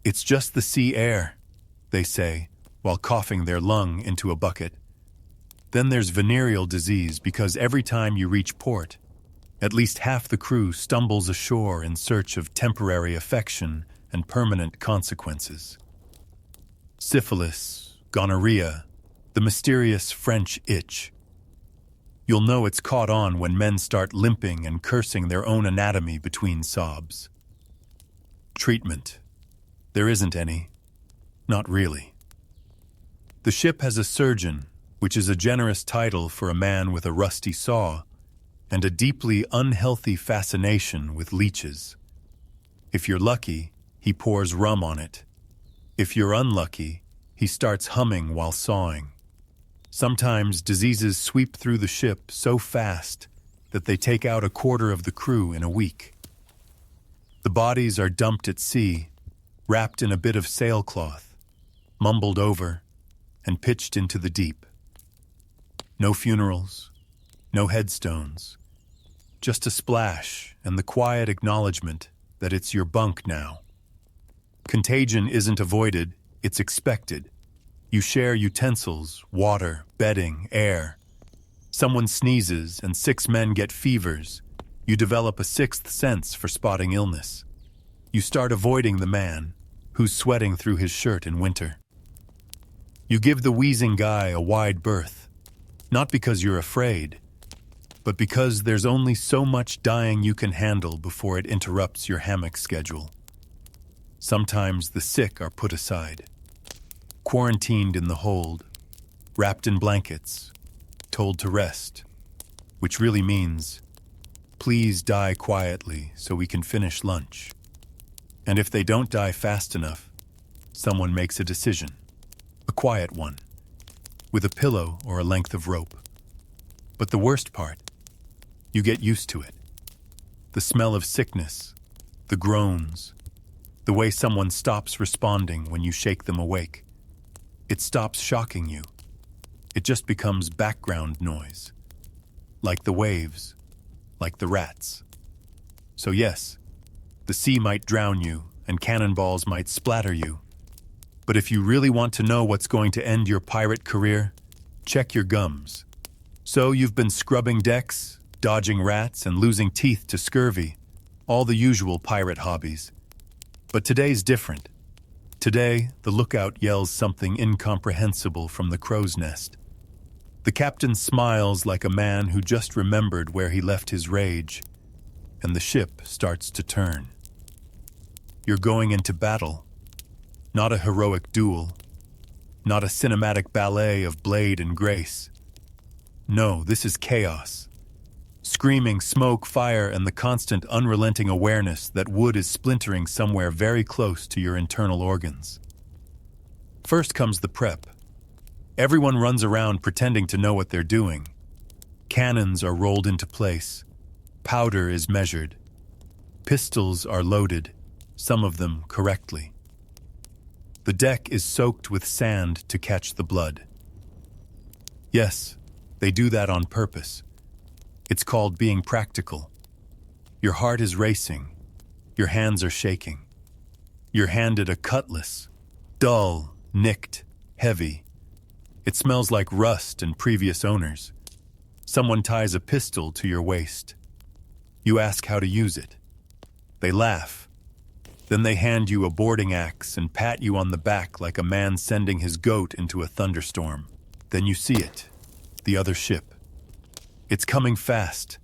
It's just the sea air, they say, while coughing their lung into a bucket. Then there's venereal disease because every time you reach port, at least half the crew stumbles ashore in search of temporary affection and permanent consequences. Syphilis, gonorrhea, the mysterious French itch. You'll know it's caught on when men start limping and cursing their own anatomy between sobs. Treatment. There isn't any. Not really. The ship has a surgeon, which is a generous title for a man with a rusty saw, and a deeply unhealthy fascination with leeches. If you're lucky, he pours rum on it. If you're unlucky, he starts humming while sawing. Sometimes diseases sweep through the ship so fast that they take out a quarter of the crew in a week. The bodies are dumped at sea, wrapped in a bit of sailcloth, mumbled over, and pitched into the deep. No funerals, no headstones, just a splash and the quiet acknowledgement that it's your bunk now. Contagion isn't avoided, it's expected. You share utensils, water, bedding, air. Someone sneezes and 6 men get fevers. You develop a 6th sense for spotting illness. You start avoiding the man who's sweating through his shirt in winter. You give the wheezing guy a wide berth, not because you're afraid, but because there's only so much dying you can handle before it interrupts your hammock schedule. Sometimes the sick are put aside, quarantined in the hold, wrapped in blankets, told to rest, which really means, please die quietly so we can finish lunch. And if they don't die fast enough, someone makes a decision, a quiet one, with a pillow or a length of rope. But the worst part You get used to it. The smell of sickness, the groans, the way someone stops responding when you shake them awake. It stops shocking you. It just becomes background noise. Like the waves, like the rats. So yes, the sea might drown you and cannonballs might splatter you. But if you really want to know what's going to end your pirate career, check your gums. So you've been scrubbing decks, dodging rats, and losing teeth to scurvy. All the usual pirate hobbies. But today's different. Today, the lookout yells something incomprehensible from the crow's nest. The captain smiles like a man who just remembered where he left his rage, and the ship starts to turn. You're going into battle. Not a heroic duel. Not a cinematic ballet of blade and grace. No, this is chaos. Screaming smoke, fire, and the constant unrelenting awareness that wood is splintering somewhere very close to your internal organs. First comes the prep. Everyone runs around pretending to know what they're doing. Cannons are rolled into place. Powder is measured. Pistols are loaded, some of them correctly. The deck is soaked with sand to catch the blood. Yes, they do that on purpose. It's called being practical. Your heart is racing. Your hands are shaking. You're handed a cutlass. Dull, nicked, heavy. It smells like rust and previous owners. Someone ties a pistol to your waist. You ask how to use it. They laugh. Then they hand you a boarding axe and pat you on the back like a man sending his goat into a thunderstorm. Then you see it. The other ship. It's coming fast.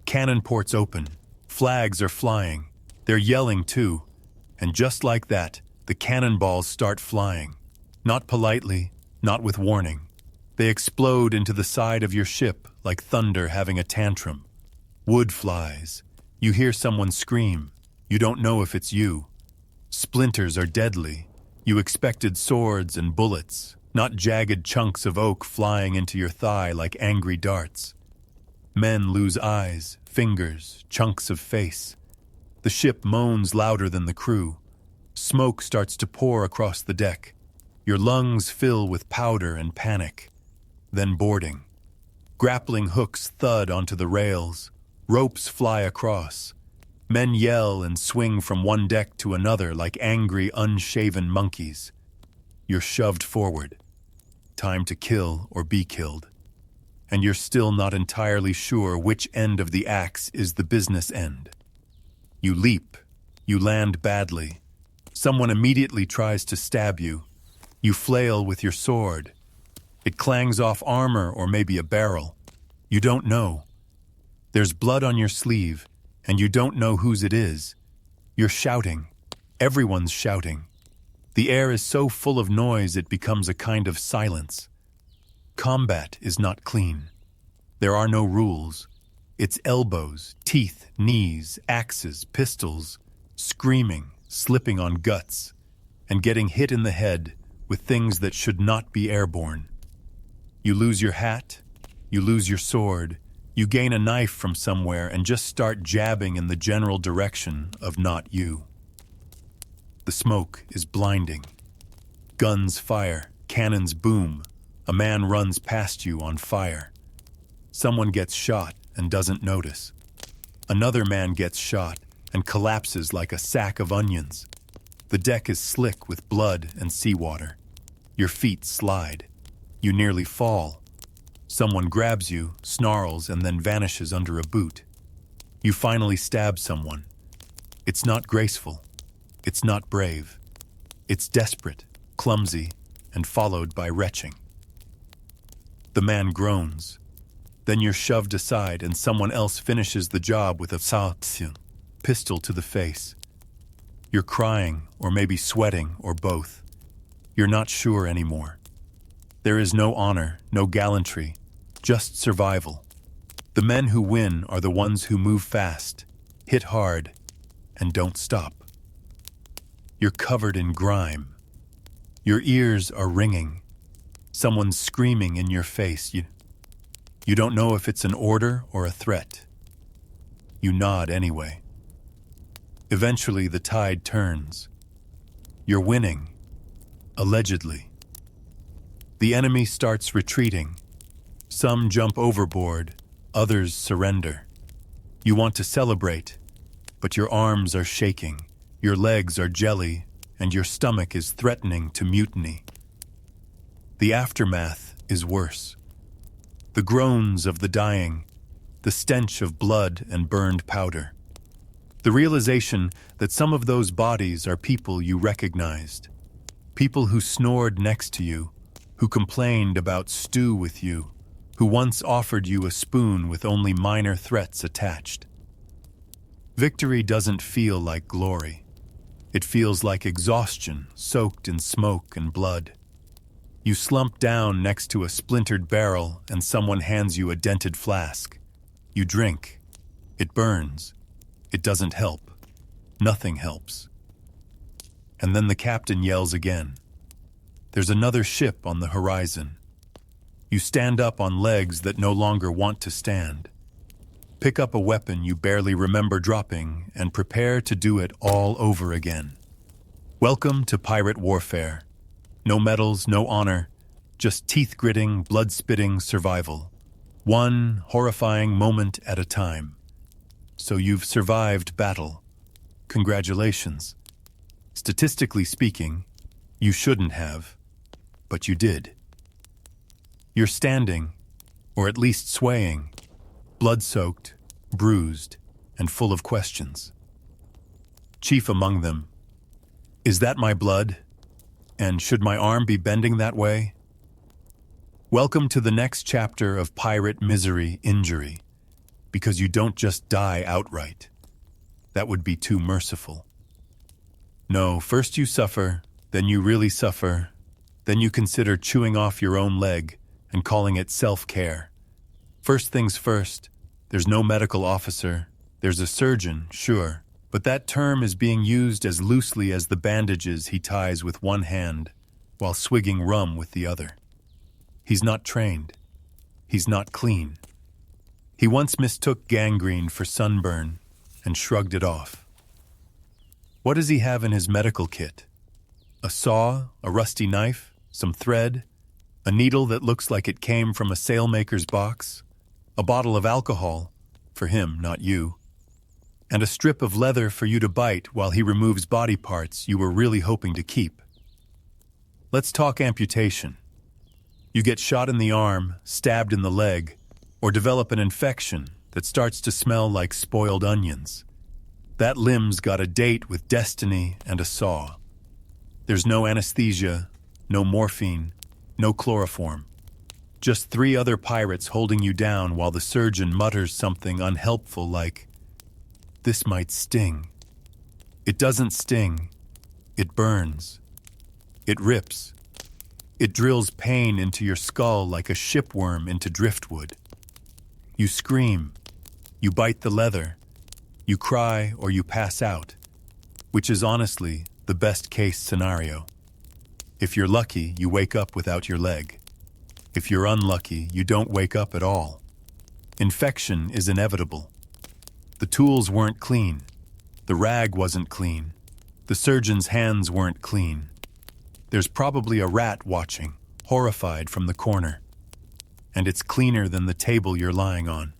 Cannon ports open. Flags are flying. They're yelling too. And just like that, the cannonballs start flying. Not politely, not with warning. They explode into the side of your ship like thunder having a tantrum. Wood flies. You hear someone scream. You don't know if it's you. Splinters are deadly. You expected swords and bullets, not jagged chunks of oak flying into your thigh like angry darts. Men lose eyes, fingers, chunks of face. The ship moans louder than the crew. Smoke starts to pour across the deck. Your lungs fill with powder and panic. Then boarding. Grappling hooks thud onto the rails. Ropes fly across. Men yell and swing from one deck to another like angry, unshaven monkeys. You're shoved forward. Time to kill or be killed. And you're still not entirely sure which end of the axe is the business end. You leap. You land badly. Someone immediately tries to stab you. You flail with your sword. It clangs off armor or maybe a barrel. You don't know. There's blood on your sleeve, and you don't know whose it is. You're shouting. Everyone's shouting. The air is so full of noise it becomes a kind of silence. Combat is not clean. There are no rules. It's elbows, teeth, knees, axes, pistols, screaming, slipping on guts, and getting hit in the head with things that should not be airborne. You lose your hat, you lose your sword, you gain a knife from somewhere and just start jabbing in the general direction of not you. The smoke is blinding. Guns fire, cannons boom. A man runs past you on fire. Someone gets shot and doesn't notice. Another man gets shot and collapses like a sack of onions. The deck is slick with blood and seawater. Your feet slide. You nearly fall. Someone grabs you, snarls, and then vanishes under a boot. You finally stab someone. It's not graceful. It's not brave. It's desperate, clumsy, and followed by retching. The man groans. Then you're shoved aside and someone else finishes the job with a pistol to the face. You're crying, or maybe sweating, or both. You're not sure anymore. There is no honor, no gallantry, just survival. The men who win are the ones who move fast, hit hard, and don't stop. You're covered in grime. Your ears are ringing. Someone's screaming in your face. You don't know if it's an order or a threat. You nod anyway. Eventually, the tide turns. You're winning, allegedly. The enemy starts retreating. Some jump overboard, others surrender. You want to celebrate, but your arms are shaking, your legs are jelly, and your stomach is threatening to mutiny. The aftermath is worse. The groans of the dying, the stench of blood and burned powder. The realization that some of those bodies are people you recognized. People who snored next to you, who complained about stew with you, who once offered you a spoon with only minor threats attached. Victory doesn't feel like glory. It feels like exhaustion soaked in smoke and blood. You slump down next to a splintered barrel and someone hands you a dented flask. You drink. It burns. It doesn't help. Nothing helps. And then the captain yells again. There's another ship on the horizon. You stand up on legs that no longer want to stand. Pick up a weapon you barely remember dropping and prepare to do it all over again. Welcome to pirate warfare. No medals, no honor, just teeth-gritting, blood-spitting survival. One horrifying moment at a time. So you've survived battle. Congratulations. Statistically speaking, you shouldn't have, but you did. You're standing, or at least swaying, blood-soaked, bruised, and full of questions. Chief among them, is that my blood? And should my arm be bending that way? Welcome to the next chapter of pirate misery injury, because you don't just die outright. That would be too merciful. No, first you suffer, then you really suffer, then you consider chewing off your own leg and calling it self-care. First things first, there's no medical officer. There's a surgeon, sure, but that term is being used as loosely as the bandages he ties with one hand while swigging rum with the other. He's not trained. He's not clean. He once mistook gangrene for sunburn and shrugged it off. What does he have in his medical kit? A saw, a rusty knife, some thread, a needle that looks like it came from a sailmaker's box, a bottle of alcohol, for him, not you, and a strip of leather for you to bite while he removes body parts you were really hoping to keep. Let's talk amputation. You get shot in the arm, stabbed in the leg, or develop an infection that starts to smell like spoiled onions. That limb's got a date with destiny and a saw. There's no anesthesia, no morphine, no chloroform. Just 3 other pirates holding you down while the surgeon mutters something unhelpful like, "This might sting." It doesn't sting. It burns. It rips. It drills pain into your skull like a shipworm into driftwood. You scream. You bite the leather. You cry or you pass out, which is honestly the best-case scenario. If you're lucky, you wake up without your leg. If you're unlucky, you don't wake up at all. Infection is inevitable. The tools weren't clean. The rag wasn't clean. The surgeon's hands weren't clean. There's probably a rat watching, horrified from the corner. And it's cleaner than the table you're lying on.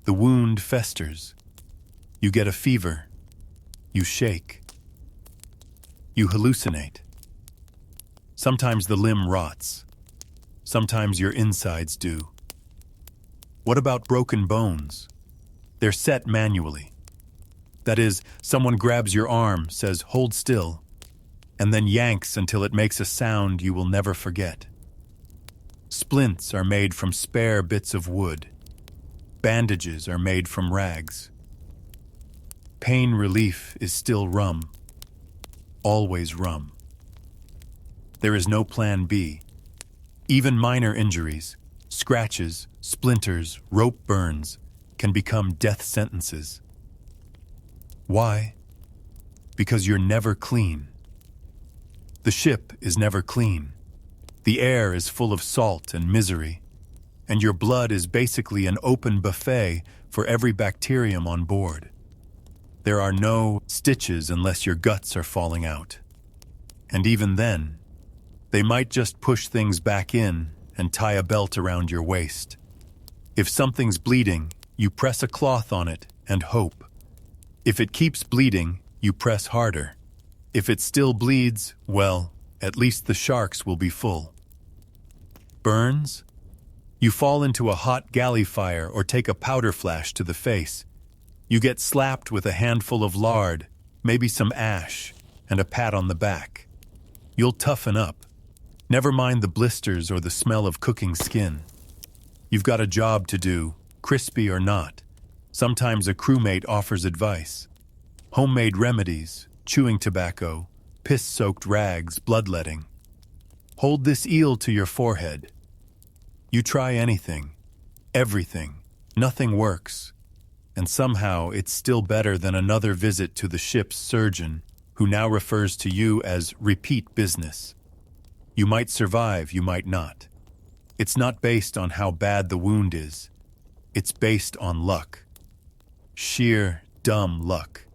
The wound festers. You get a fever. You shake. You hallucinate. Sometimes the limb rots. Sometimes your insides do. What about broken bones? They're set manually. That is, someone grabs your arm, says, "Hold still," and then yanks until it makes a sound you will never forget. Splints are made from spare bits of wood. Bandages are made from rags. Pain relief is still rum. Always rum. There is no plan B. Even minor injuries, scratches, splinters, rope burns, can become death sentences. Why? Because you're never clean. The ship is never clean. The air is full of salt and misery, and your blood is basically an open buffet for every bacterium on board. There are no stitches unless your guts are falling out. And even then, they might just push things back in and tie a belt around your waist. If something's bleeding, you press a cloth on it and hope. If it keeps bleeding, you press harder. If it still bleeds, well, at least the sharks will be full. Burns? You fall into a hot galley fire or take a powder flash to the face. You get slapped with a handful of lard, maybe some ash, and a pat on the back. You'll toughen up. Never mind the blisters or the smell of cooking skin. You've got a job to do, crispy or not. Sometimes a crewmate offers advice. Homemade remedies, chewing tobacco, piss-soaked rags, bloodletting. Hold this eel to your forehead. You try anything, everything, nothing works. And somehow it's still better than another visit to the ship's surgeon, who now refers to you as repeat business. You might survive, you might not. It's not based on how bad the wound is. It's based on luck. Sheer, dumb luck.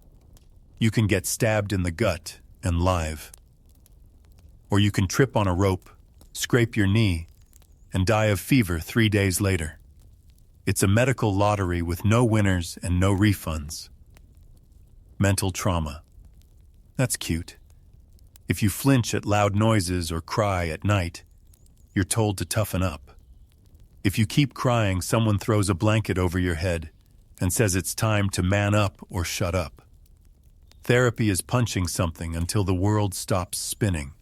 You can get stabbed in the gut and live. Or you can trip on a rope, scrape your knee, and die of fever 3 days later. It's a medical lottery with no winners and no refunds. Mental trauma. That's cute. If you flinch at loud noises or cry at night, you're told to toughen up. If you keep crying, someone throws a blanket over your head and says it's time to man up or shut up. Therapy is punching something until the world stops spinning.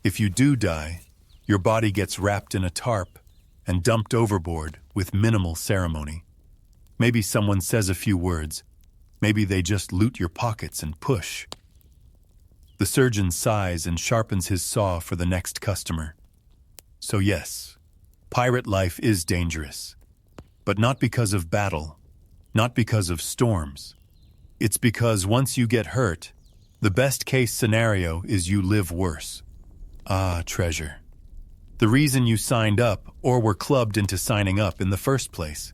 If you do die, your body gets wrapped in a tarp and dumped overboard with minimal ceremony. Maybe someone says a few words. Maybe they just loot your pockets and push. The surgeon sighs and sharpens his saw for the next customer. So yes, pirate life is dangerous. But not because of battle, not because of storms. It's because once you get hurt, the best case scenario is you live worse. Ah, treasure. The reason you signed up or were clubbed into signing up in the first place.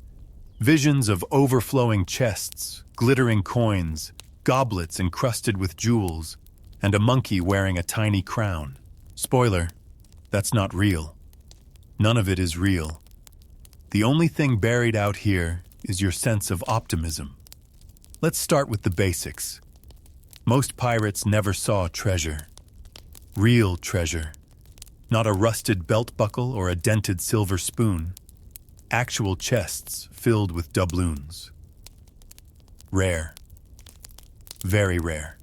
Visions of overflowing chests, glittering coins, goblets encrusted with jewels, and a monkey wearing a tiny crown. Spoiler, that's not real. None of it is real. The only thing buried out here is your sense of optimism. Let's start with the basics. Most pirates never saw treasure. Real treasure. Not a rusted belt buckle or a dented silver spoon. Actual chests filled with doubloons. Rare. Very rare.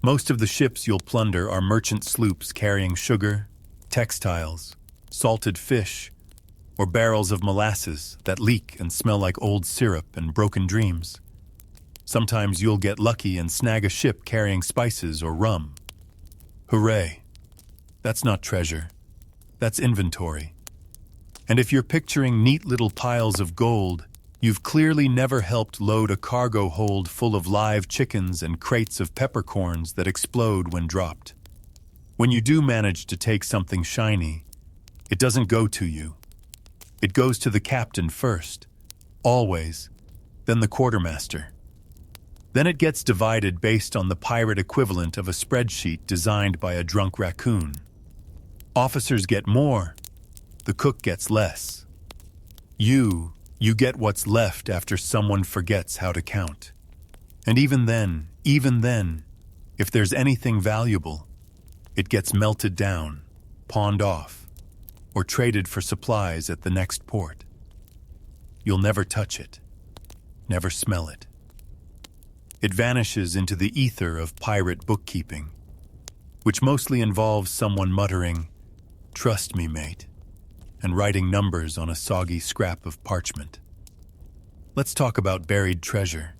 Most of the ships you'll plunder are merchant sloops carrying sugar, textiles, salted fish, or barrels of molasses that leak and smell like old syrup and broken dreams. Sometimes you'll get lucky and snag a ship carrying spices or rum. Hooray! That's not treasure. That's inventory. And if you're picturing neat little piles of gold, you've clearly never helped load a cargo hold full of live chickens and crates of peppercorns that explode when dropped. When you do manage to take something shiny, it doesn't go to you. It goes to the captain first, always, then the quartermaster. Then it gets divided based on the pirate equivalent of a spreadsheet designed by a drunk raccoon. Officers get more, the cook gets less. You get what's left after someone forgets how to count. And even then, if there's anything valuable, it gets melted down, pawned off, or traded for supplies at the next port. You'll never touch it, never smell it. It vanishes into the ether of pirate bookkeeping, which mostly involves someone muttering, "Trust me, mate," and writing numbers on a soggy scrap of parchment. Let's talk about buried treasure.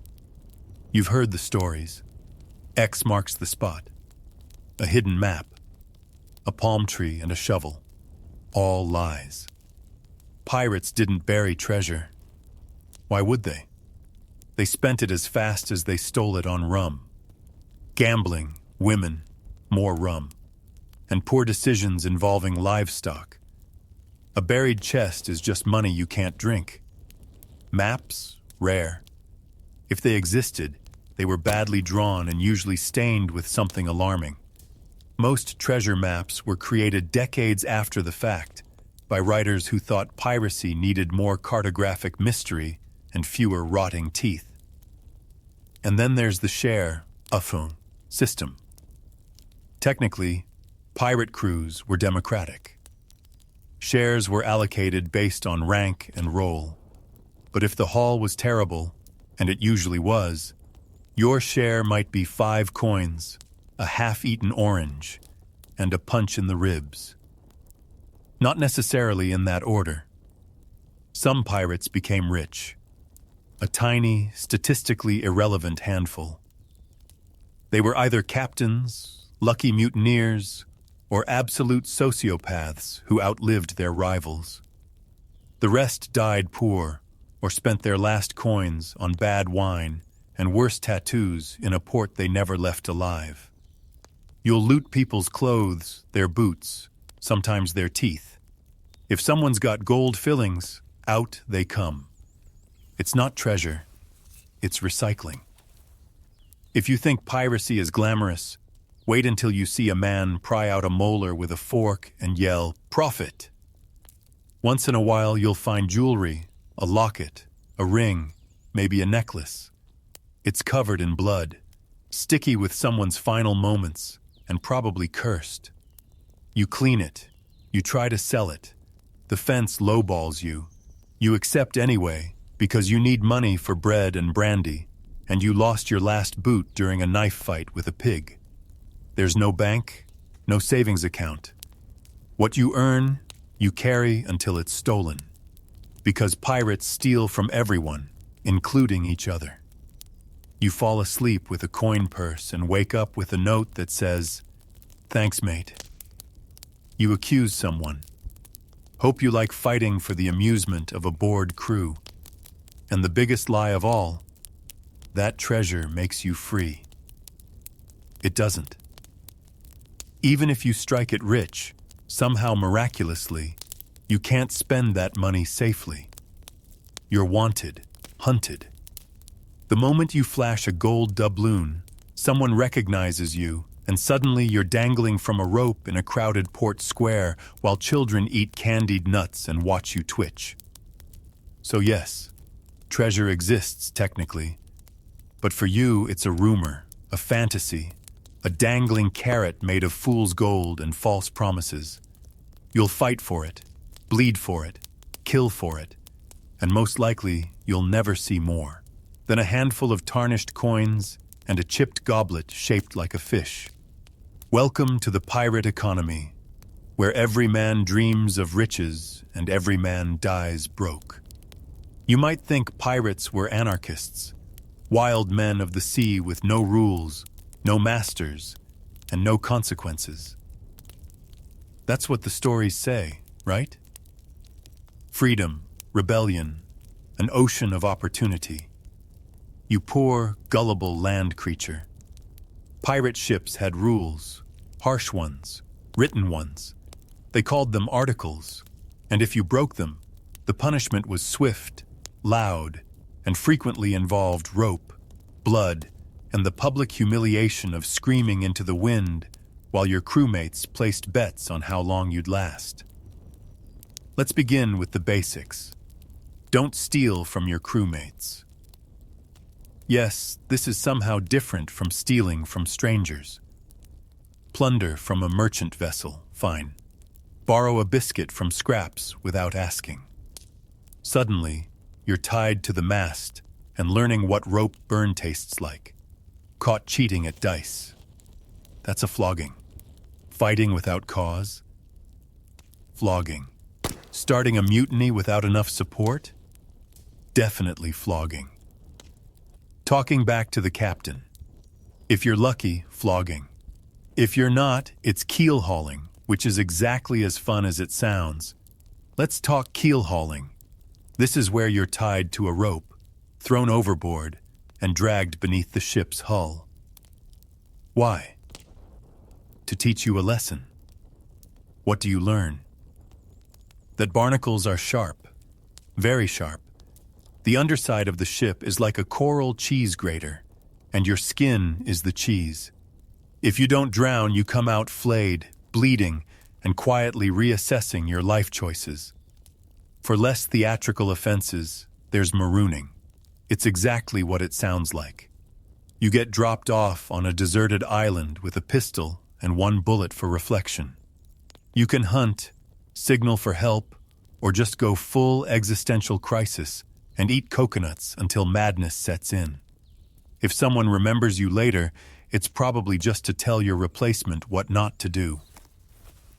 You've heard the stories. X marks the spot. A hidden map. A palm tree and a shovel. All lies. Pirates didn't bury treasure. Why would they? They spent it as fast as they stole it on rum. Gambling, women, more rum, and poor decisions involving livestock. A buried chest is just money you can't drink. Maps? Rare. If they existed, they were badly drawn and usually stained with something alarming. Most treasure maps were created decades after the fact by writers who thought piracy needed more cartographic mystery and fewer rotting teeth. And then there's the share, Typhon, system. Technically, pirate crews were democratic. Shares were allocated based on rank and role. But if the haul was terrible, and it usually was, your share might be 5 coins, a half-eaten orange, and a punch in the ribs. Not necessarily in that order. Some pirates became rich, a tiny, statistically irrelevant handful. They were either captains, lucky mutineers, or absolute sociopaths who outlived their rivals. The rest died poor or spent their last coins on bad wine and worse tattoos in a port they never left alive. You'll loot people's clothes, their boots, sometimes their teeth. If someone's got gold fillings, out they come. It's not treasure, it's recycling. If you think piracy is glamorous, wait until you see a man pry out a molar with a fork and yell, "Profit!" Once in a while you'll find jewelry, a locket, a ring, maybe a necklace. It's covered in blood, sticky with someone's final moments, and probably cursed. You clean it, you try to sell it. The fence lowballs you. You accept anyway, because you need money for bread and brandy, and you lost your last boot during a knife fight with a pig. There's no bank, no savings account. What you earn, you carry until it's stolen. Because pirates steal from everyone, including each other. You fall asleep with a coin purse and wake up with a note that says, "Thanks, mate." You accuse someone. Hope you like fighting for the amusement of a bored crew. And the biggest lie of all, that treasure makes you free. It doesn't. Even if you strike it rich, somehow miraculously, you can't spend that money safely. You're wanted, hunted. The moment you flash a gold doubloon, someone recognizes you, and suddenly you're dangling from a rope in a crowded port square while children eat candied nuts and watch you twitch. So yes, treasure exists technically, but for you it's a rumor, a fantasy, a dangling carrot made of fool's gold and false promises. You'll fight for it, bleed for it, kill for it, and most likely you'll never see more than a handful of tarnished coins and a chipped goblet shaped like a fish. Welcome to the pirate economy, where every man dreams of riches and every man dies broke. You might think pirates were anarchists, wild men of the sea with no rules, no masters, and no consequences. That's what the stories say, right? Freedom, rebellion, an ocean of opportunity. You poor, gullible land creature. Pirate ships had rules, harsh ones, written ones. They called them articles, and if you broke them, the punishment was swift, loud, and frequently involved rope, blood, and the public humiliation of screaming into the wind while your crewmates placed bets on how long you'd last. Let's begin with the basics. Don't steal from your crewmates. Yes, this is somehow different from stealing from strangers. Plunder from a merchant vessel, fine. Borrow a biscuit from scraps without asking. Suddenly, you're tied to the mast and learning what rope burn tastes like. Caught cheating at dice. That's a flogging. Fighting without cause. Flogging. Starting a mutiny without enough support. Definitely flogging. Talking back to the captain. If you're lucky, flogging. If you're not, it's keel hauling, which is exactly as fun as it sounds. Let's talk keel hauling. This is where you're tied to a rope, thrown overboard, and dragged beneath the ship's hull. Why? To teach you a lesson. What do you learn? That barnacles are sharp, very sharp, The underside of the ship is like a coral cheese grater, and your skin is the cheese. If you don't drown, you come out flayed, bleeding, and quietly reassessing your life choices. For less theatrical offenses, there's marooning. It's exactly what it sounds like. You get dropped off on a deserted island with a pistol and one bullet for reflection. You can hunt, signal for help, or just go full existential crisis and eat coconuts until madness sets in. If someone remembers you later, it's probably just to tell your replacement what not to do.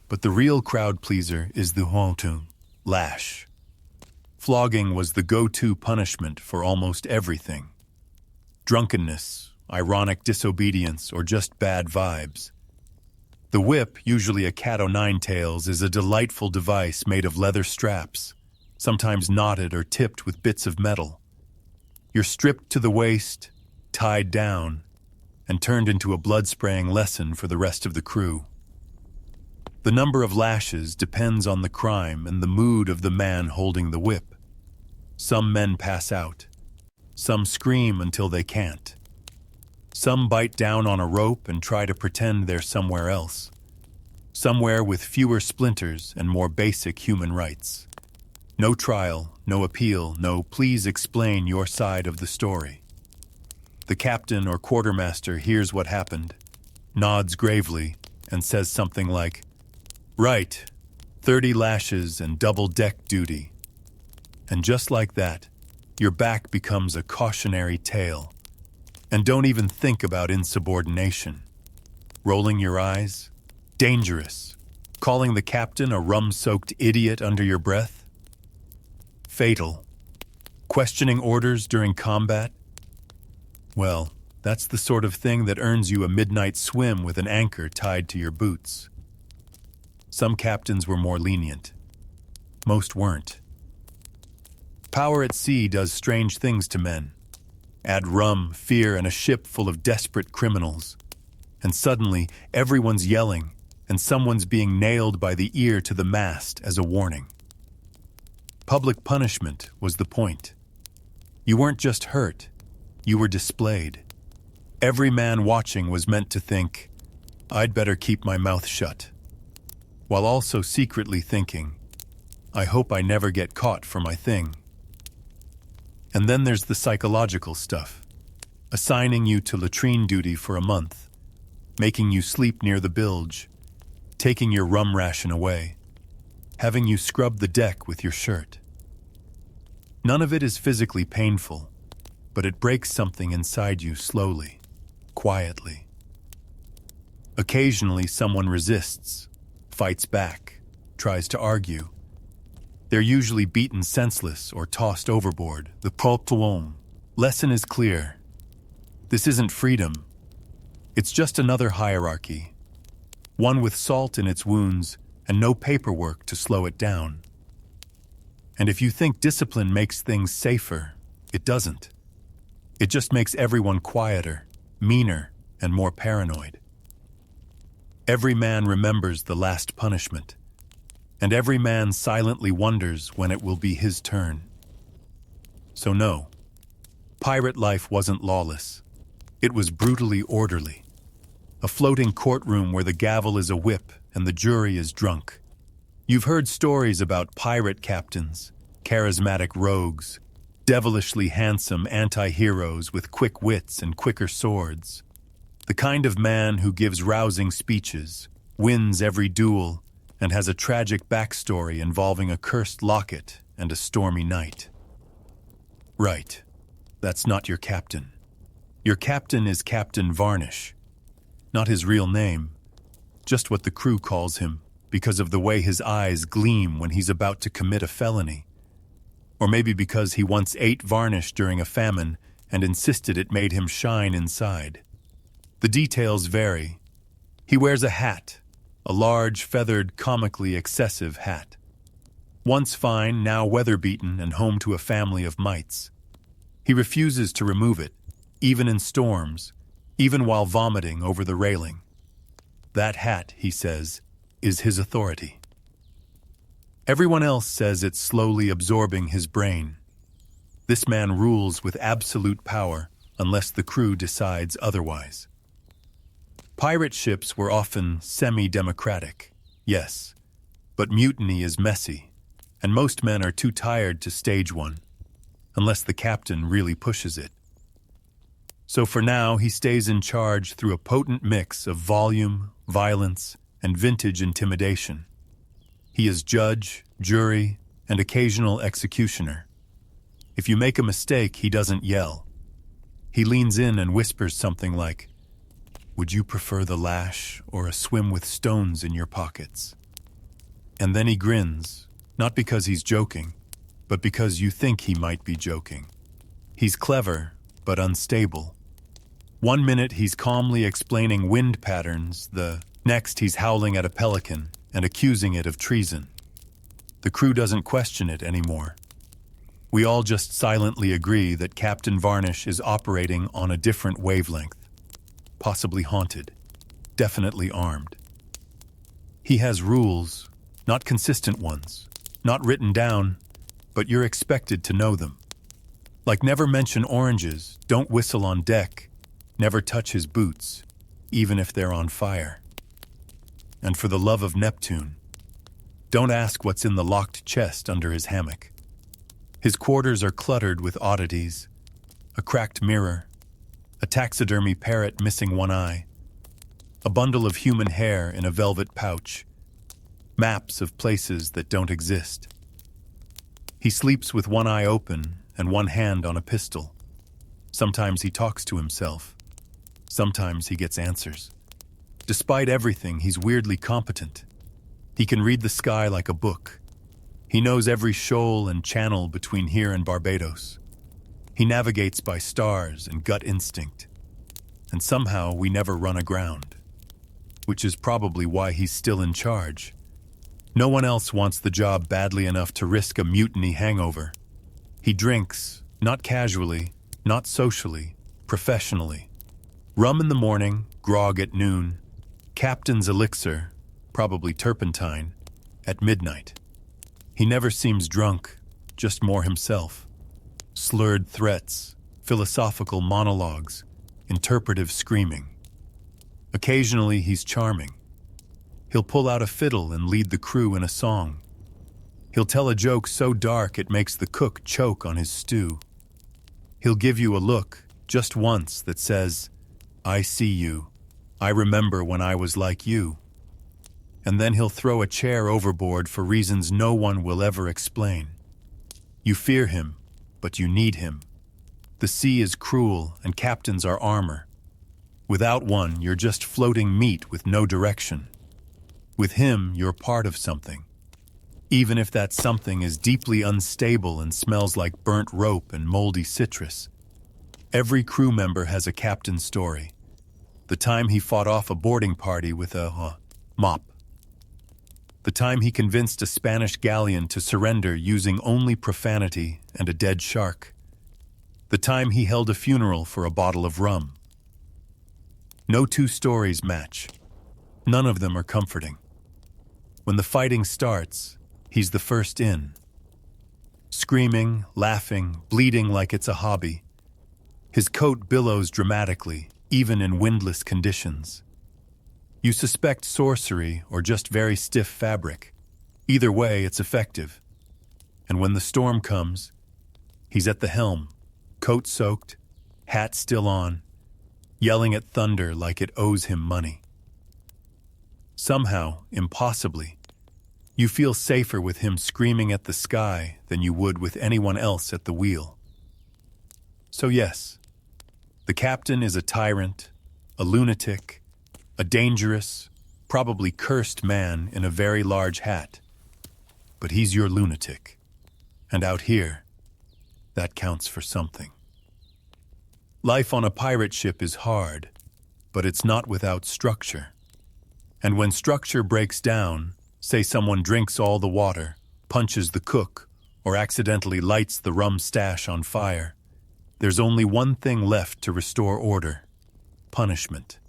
But the real crowd pleaser is the hontung, lash. Flogging was the go-to punishment for almost everything. Drunkenness, ironic disobedience, or just bad vibes. The whip, usually a cat-o'-nine-tails, is a delightful device made of leather straps, sometimes knotted or tipped with bits of metal. You're stripped to the waist, tied down, and turned into a blood-spraying lesson for the rest of the crew. The number of lashes depends on the crime and the mood of the man holding the whip. Some men pass out. Some scream until they can't. Some bite down on a rope and try to pretend they're somewhere else. Somewhere with fewer splinters and more basic human rights. No trial, no appeal, no please explain your side of the story. The captain or quartermaster hears what happened, nods gravely, and says something like, "Right, 30 lashes and double-deck duty." And just like that, your back becomes a cautionary tale. And don't even think about insubordination. Rolling your eyes? Dangerous. Calling the captain a rum-soaked idiot under your breath? Fatal. Questioning orders during combat? Well, that's the sort of thing that earns you a midnight swim with an anchor tied to your boots. Some captains were more lenient. Most weren't. Power at sea does strange things to men. Add rum, fear, and a ship full of desperate criminals. And suddenly, everyone's yelling, and someone's being nailed by the ear to the mast as a warning. Public punishment was the point. You weren't just hurt, you were displayed. Every man watching was meant to think, "I'd better keep my mouth shut," while also secretly thinking, "I hope I never get caught for my thing." And then there's the psychological stuff, assigning you to latrine duty for a month, making you sleep near the bilge, taking your rum ration away, having you scrub the deck with your shirt. None of it is physically painful, but it breaks something inside you slowly, quietly. Occasionally someone resists, fights back, tries to argue. They're usually beaten senseless or tossed overboard. The problème. Lesson is clear. This isn't freedom. It's just another hierarchy. One with salt in its wounds and no paperwork to slow it down. And if you think discipline makes things safer, it doesn't. It just makes everyone quieter, meaner, and more paranoid. Every man remembers the last punishment. And every man silently wonders when it will be his turn. So no, pirate life wasn't lawless. It was brutally orderly. A floating courtroom where the gavel is a whip and the jury is drunk. You've heard stories about pirate captains, charismatic rogues, devilishly handsome anti-heroes with quick wits and quicker swords. The kind of man who gives rousing speeches, wins every duel, and has a tragic backstory involving a cursed locket and a stormy night. Right, that's not your captain. Your captain is Captain Varnish. Not his real name, just what the crew calls him because of the way his eyes gleam when he's about to commit a felony. Or maybe because he once ate varnish during a famine and insisted it made him shine inside. The details vary. He wears a hat, a large, feathered, comically excessive hat. Once fine, now weather-beaten and home to a family of mites. He refuses to remove it, even in storms, even while vomiting over the railing. That hat, he says, is his authority. Everyone else says it's slowly absorbing his brain. This man rules with absolute power unless the crew decides otherwise. Pirate ships were often semi-democratic, yes, but mutiny is messy, and most men are too tired to stage one, unless the captain really pushes it. So for now, he stays in charge through a potent mix of volume, violence, and vintage intimidation. He is judge, jury, and occasional executioner. If you make a mistake, he doesn't yell. He leans in and whispers something like, "Would you prefer the lash or a swim with stones in your pockets?" And then he grins, not because he's joking, but because you think he might be joking. He's clever, but unstable. One minute he's calmly explaining wind patterns, the next he's howling at a pelican and accusing it of treason. The crew doesn't question it anymore. We all just silently agree that Captain Varnish is operating on a different wavelength, possibly haunted, definitely armed. He has rules, not consistent ones, not written down, but you're expected to know them. Like never mention oranges, don't whistle on deck, never touch his boots, even if they're on fire. And for the love of Neptune, don't ask what's in the locked chest under his hammock. His quarters are cluttered with oddities, a cracked mirror, a taxidermy parrot missing one eye, a bundle of human hair in a velvet pouch, maps of places that don't exist. He sleeps with one eye open and one hand on a pistol. Sometimes he talks to himself. Sometimes he gets answers. Despite everything, he's weirdly competent. He can read the sky like a book. He knows every shoal and channel between here and Barbados. He navigates by stars and gut instinct. And somehow we never run aground, which is probably why he's still in charge. No one else wants the job badly enough to risk a mutiny hangover. He drinks, not casually, not socially, professionally. Rum in the morning, grog at noon, captain's elixir, probably turpentine, at midnight. He never seems drunk, just more himself. Slurred threats, philosophical monologues, interpretive screaming. Occasionally he's charming. He'll pull out a fiddle and lead the crew in a song. He'll tell a joke so dark it makes the cook choke on his stew. He'll give you a look, just once, that says, "I see you. I remember when I was like you." And then he'll throw a chair overboard for reasons no one will ever explain. You fear him, but you need him. The sea is cruel and captains are armor. Without one, you're just floating meat with no direction. With him, you're part of something. Even if that something is deeply unstable and smells like burnt rope and moldy citrus. Every crew member has a captain story. The time he fought off a boarding party with a mop. The time he convinced a Spanish galleon to surrender using only profanity and a dead shark. The time he held a funeral for a bottle of rum. No two stories match. None of them are comforting. When the fighting starts, he's the first in. Screaming, laughing, bleeding like it's a hobby. His coat billows dramatically, even in windless conditions. You suspect sorcery or just very stiff fabric. Either way, it's effective. And when the storm comes, he's at the helm, coat soaked, hat still on, yelling at thunder like it owes him money. Somehow, impossibly, you feel safer with him screaming at the sky than you would with anyone else at the wheel. So yes, the captain is a tyrant, a lunatic, a dangerous, probably cursed man in a very large hat. But he's your lunatic. And out here, that counts for something. Life on a pirate ship is hard, but it's not without structure. And when structure breaks down, say someone drinks all the water, punches the cook, or accidentally lights the rum stash on fire, there's only one thing left to restore order: punishment.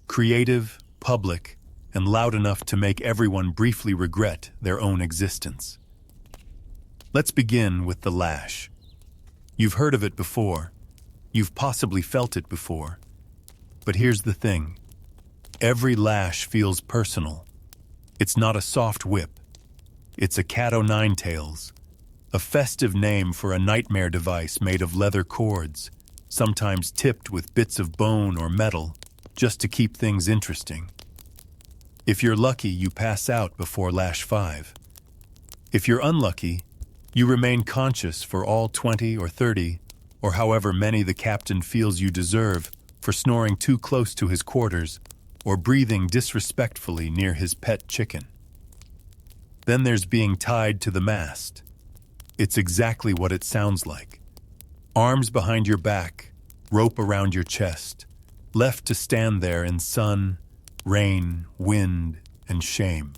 Creative, public, and loud enough to make everyone briefly regret their own existence. Let's begin with the lash, You've heard of it before. You've possibly felt it before. But here's the thing. Every lash feels personal. It's not a soft whip. It's a cat-o'-nine-tails, a festive name for a nightmare device made of leather cords, sometimes tipped with bits of bone or metal, just to keep things interesting. If you're lucky, you pass out before lash 5. If you're unlucky, you remain conscious for all 20 or 30, or however many the captain feels you deserve for snoring too close to his quarters or breathing disrespectfully near his pet chicken. Then there's being tied to the mast. It's exactly what it sounds like. Arms behind your back, rope around your chest, left to stand there in sun, rain, wind, and shame.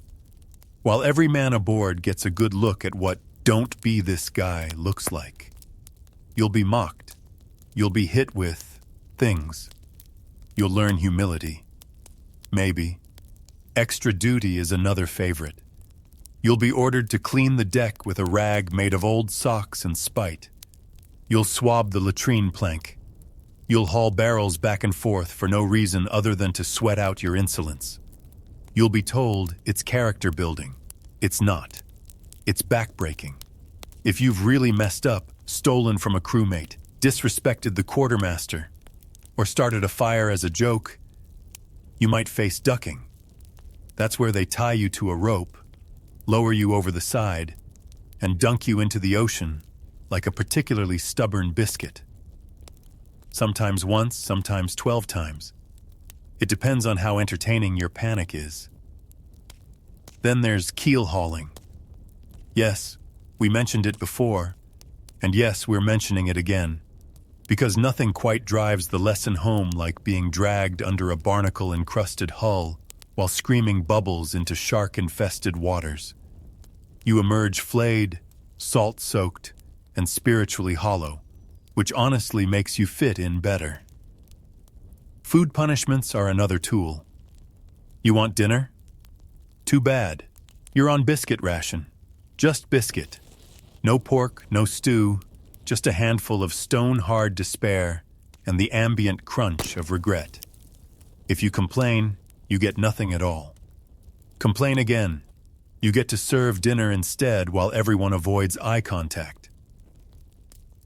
While every man aboard gets a good look at what "don't be this guy" looks like. You'll be mocked. You'll be hit with things. You'll learn humility. Maybe. Extra duty is another favorite. You'll be ordered to clean the deck with a rag made of old socks and spite. You'll swab the latrine plank. You'll haul barrels back and forth for no reason other than to sweat out your insolence. You'll be told it's character building. It's not. It's backbreaking. If you've really messed up, stolen from a crewmate, disrespected the quartermaster, or started a fire as a joke, you might face ducking. That's where they tie you to a rope, lower you over the side, and dunk you into the ocean like a particularly stubborn biscuit. Sometimes once, sometimes 12 times. It depends on how entertaining your panic is. Then there's keel hauling. Yes, we mentioned it before, and yes, we're mentioning it again, because nothing quite drives the lesson home like being dragged under a barnacle-encrusted hull while screaming bubbles into shark-infested waters. You emerge flayed, salt-soaked, and spiritually hollow, which honestly makes you fit in better. Food punishments are another tool. You want dinner? Too bad. You're on biscuit ration. Just biscuit. No pork, no stew, just a handful of stone-hard despair and the ambient crunch of regret. If you complain, you get nothing at all. Complain again. You get to serve dinner instead while everyone avoids eye contact.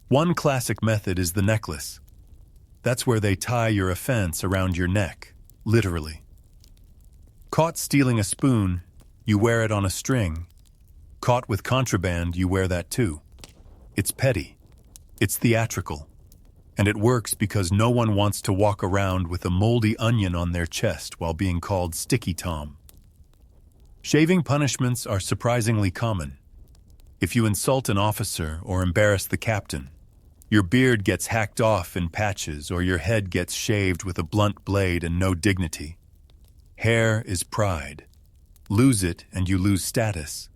One classic method is the necklace. That's where they tie your offense around your neck, literally. Caught stealing a spoon, you wear it on a string. Caught with contraband, you wear that too. It's petty. It's theatrical. And it works because no one wants to walk around with a moldy onion on their chest while being called Sticky Tom. Shaving punishments are surprisingly common. If you insult an officer or embarrass the captain, your beard gets hacked off in patches or your head gets shaved with a blunt blade and no dignity. Hair is pride. Lose it and you lose status.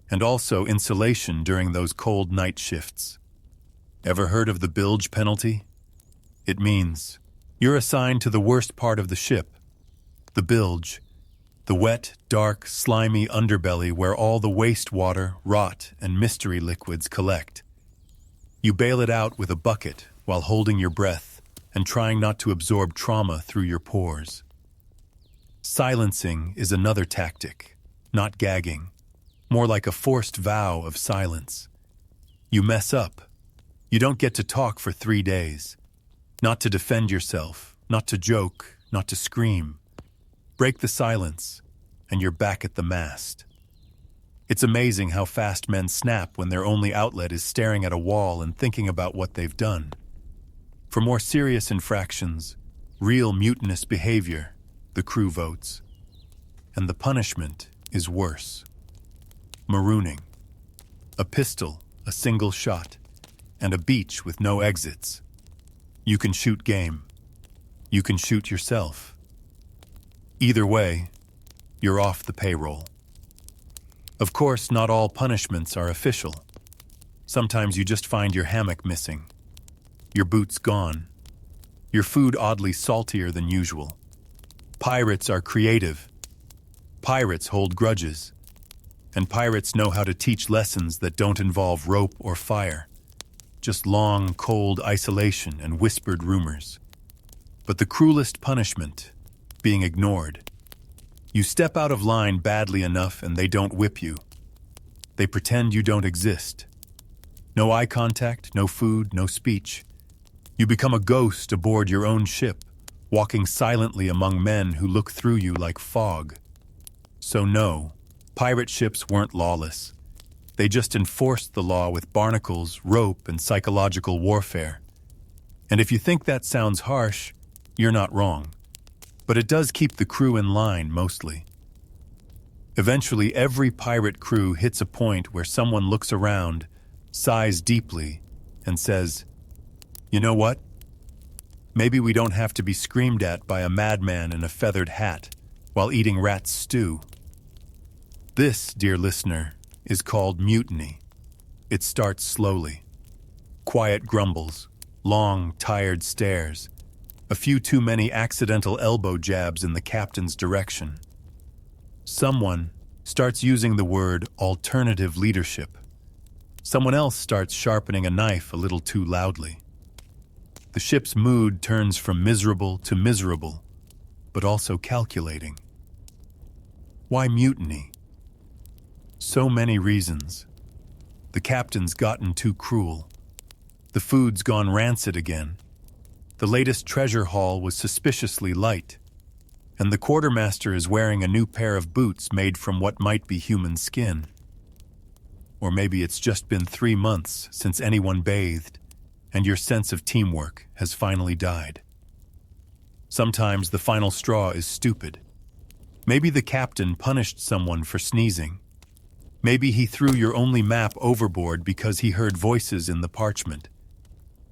And also insulation during those cold night shifts. Ever heard of the bilge penalty? It means you're assigned to the worst part of the ship, the bilge, the wet, dark, slimy underbelly where all the wastewater, rot, and mystery liquids collect. You bail it out with a bucket while holding your breath and trying not to absorb trauma through your pores. Silencing is another tactic, not gagging, more like a forced vow of silence. You mess up. You don't get to talk for 3 days. Not to defend yourself, not to joke, not to scream. Break the silence, and you're back at the mast. It's amazing how fast men snap when their only outlet is staring at a wall and thinking about what they've done. For more serious infractions, real mutinous behavior, the crew votes. And the punishment is worse. Marooning. A pistol, a single shot, and a beach with no exits. You can shoot game. You can shoot yourself. Either way, you're off the payroll. Of course, not all punishments are official. Sometimes you just find your hammock missing, your boots gone, your food oddly saltier than usual. Pirates are creative. Pirates hold grudges. And pirates know how to teach lessons that don't involve rope or fire. just long, cold isolation and whispered rumors. But the cruelest punishment, being ignored. You step out of line badly enough and they don't whip you. They pretend you don't exist. No eye contact, no food, no speech. You become a ghost aboard your own ship, walking silently among men who look through you like fog. So no, pirate ships weren't lawless. They just enforced the law with barnacles, rope, and psychological warfare. And if you think that sounds harsh, you're not wrong. But it does keep the crew in line, mostly. Eventually, every pirate crew hits a point where someone looks around, sighs deeply, and says, "You know what? Maybe we don't have to be screamed at by a madman in a feathered hat while eating rat stew." This, dear listener, is called mutiny. It starts slowly. Quiet grumbles, long, tired stares, a few too many accidental elbow jabs in the captain's direction. Someone starts using the word alternative leadership. Someone else starts sharpening a knife a little too loudly. The ship's mood turns from miserable to miserable, but also calculating. Why mutiny? So many reasons. The captain's gotten too cruel. The food's gone rancid again. The latest treasure haul was suspiciously light. And the quartermaster is wearing a new pair of boots made from what might be human skin. Or maybe it's just been 3 months since anyone bathed, and your sense of teamwork has finally died. Sometimes the final straw is stupid. Maybe the captain punished someone for sneezing. Maybe he threw your only map overboard because he heard voices in the parchment.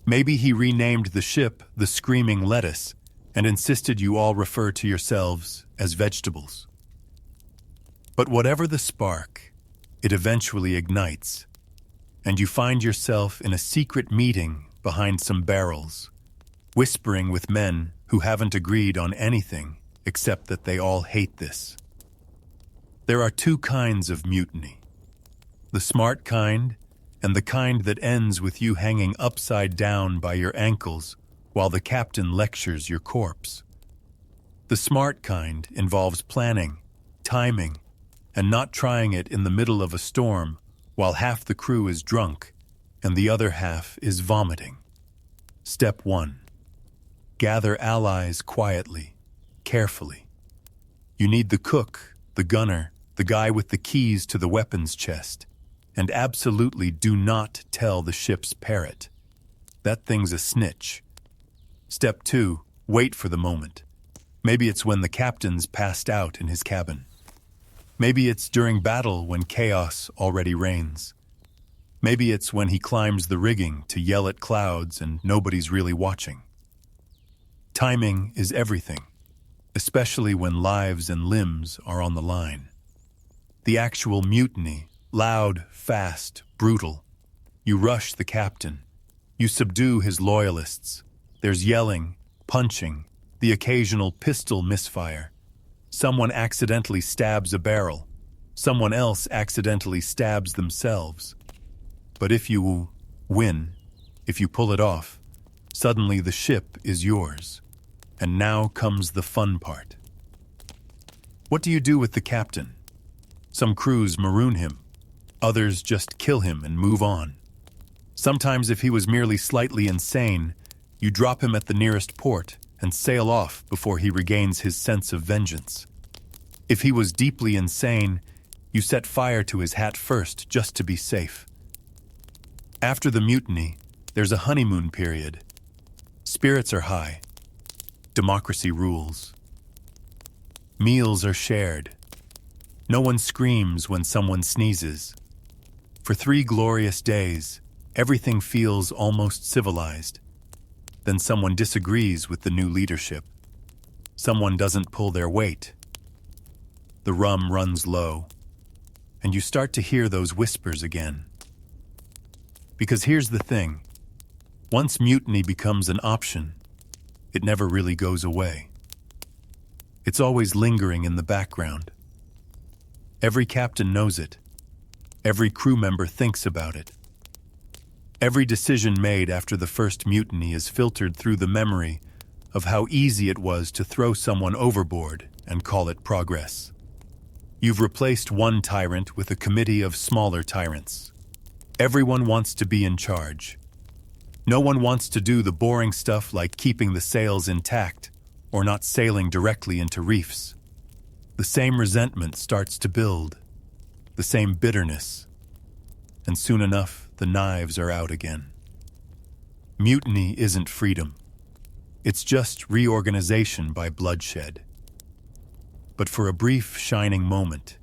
Maybe he renamed the ship the Screaming Lettuce and insisted you all refer to yourselves as vegetables. But whatever the spark, it eventually ignites, and you find yourself in a secret meeting behind some barrels, whispering with men who haven't agreed on anything except that they all hate this. There are 2 kinds of mutiny. The smart kind, and the kind that ends with you hanging upside down by your ankles while the captain lectures your corpse. The smart kind involves planning, timing, and not trying it in the middle of a storm while half the crew is drunk and the other half is vomiting. Step 1. Gather allies quietly, carefully. You need the cook, the gunner, the guy with the keys to the weapons chest, and absolutely do not tell the ship's parrot. That thing's a snitch. Step 2. Wait for the moment. Maybe it's when the captain's passed out in his cabin. Maybe it's during battle when chaos already reigns. Maybe it's when he climbs the rigging to yell at clouds and nobody's really watching. Timing is everything, especially when lives and limbs are on the line. The actual mutiny, loud, fast, brutal. You rush the captain. You subdue his loyalists. There's yelling, punching, the occasional pistol misfire. Someone accidentally stabs a barrel. Someone else accidentally stabs themselves. But if you win, if you pull it off, suddenly the ship is yours. And now comes the fun part. What do you do with the captain? Some crews maroon him. Others just kill him and move on. Sometimes if he was merely slightly insane, you drop him at the nearest port and sail off before he regains his sense of vengeance. If he was deeply insane, you set fire to his hat first just to be safe. After the mutiny, there's a honeymoon period. Spirits are high. Democracy rules. Meals are shared. No one screams when someone sneezes. For 3 glorious days, everything feels almost civilized. Then someone disagrees with the new leadership. Someone doesn't pull their weight. The rum runs low, and you start to hear those whispers again. Because here's the thing. Once mutiny becomes an option, it never really goes away. It's always lingering in the background. Every captain knows it. Every crew member thinks about it. Every decision made after the first mutiny is filtered through the memory of how easy it was to throw someone overboard and call it progress. You've replaced one tyrant with a committee of smaller tyrants. Everyone wants to be in charge. No one wants to do the boring stuff like keeping the sails intact or not sailing directly into reefs. The same resentment starts to build, the same bitterness, and soon enough, the knives are out again. Mutiny isn't freedom. It's just reorganization by bloodshed. But for a brief, shining moment,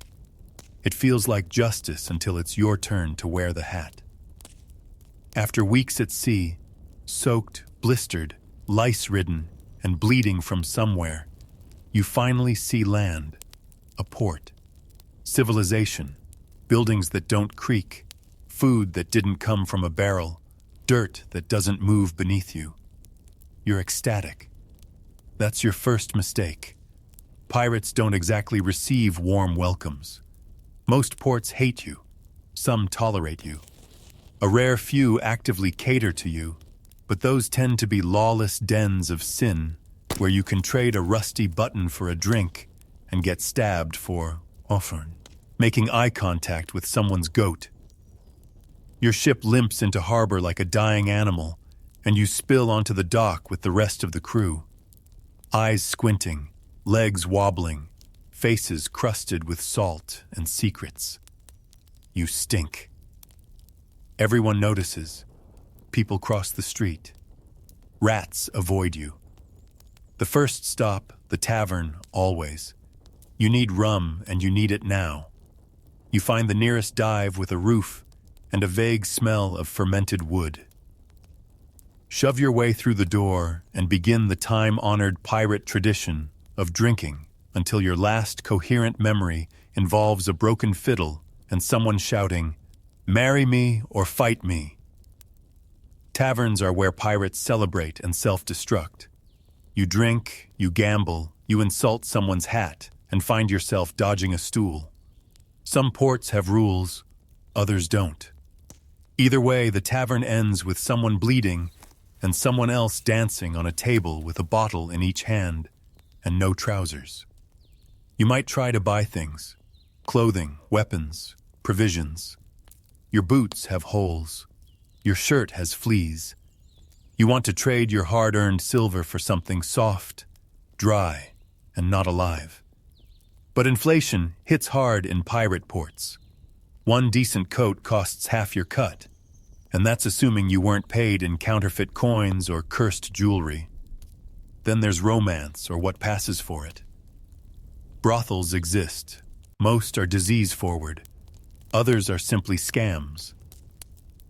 it feels like justice until it's your turn to wear the hat. After weeks at sea, soaked, blistered, lice-ridden, and bleeding from somewhere, you finally see land, a port, civilization, buildings that don't creak, food that didn't come from a barrel, dirt that doesn't move beneath you. You're ecstatic. That's your first mistake. Pirates don't exactly receive warm welcomes. Most ports hate you. Some tolerate you. A rare few actively cater to you, but those tend to be lawless dens of sin where you can trade a rusty button for a drink and get stabbed for offering, making eye contact with someone's goat. Your ship limps into harbor like a dying animal, and you spill onto the dock with the rest of the crew. Eyes squinting, legs wobbling, faces crusted with salt and secrets. You stink. Everyone notices. People cross the street. Rats avoid you. The first stop, the tavern, always. You need rum, and you need it now. You find the nearest dive with a roof and a vague smell of fermented wood. Shove your way through the door and begin the time-honored pirate tradition of drinking until your last coherent memory involves a broken fiddle and someone shouting, "Marry me or fight me." Taverns are where pirates celebrate and self-destruct. You drink, you gamble, you insult someone's hat, and find yourself dodging a stool. Some ports have rules, others don't. Either way, the tavern ends with someone bleeding and someone else dancing on a table with a bottle in each hand and no trousers. You might try to buy things: clothing, weapons, provisions. Your boots have holes. Your shirt has fleas. You want to trade your hard-earned silver for something soft, dry, and not alive. But inflation hits hard in pirate ports. One decent coat costs half your cut, and that's assuming you weren't paid in counterfeit coins or cursed jewelry. Then there's romance, or what passes for it. Brothels exist. Most are disease-forward. Others are simply scams.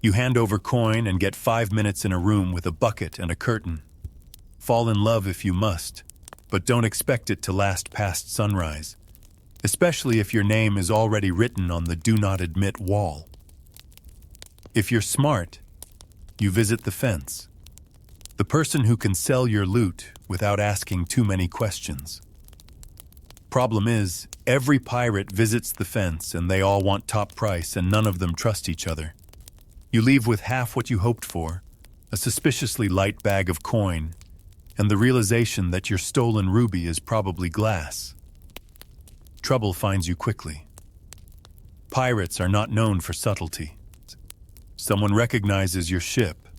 You hand over coin and get 5 minutes in a room with a bucket and a curtain. Fall in love if you must, but don't expect it to last past sunrise, especially if your name is already written on the "Do Not Admit" wall. If you're smart, you visit the fence. The person who can sell your loot without asking too many questions. Problem is, every pirate visits the fence and they all want top price and none of them trust each other. You leave with half what you hoped for, a suspiciously light bag of coin, and the realization that your stolen ruby is probably glass. Trouble finds you quickly. Pirates are not known for subtlety. Someone recognizes your ship.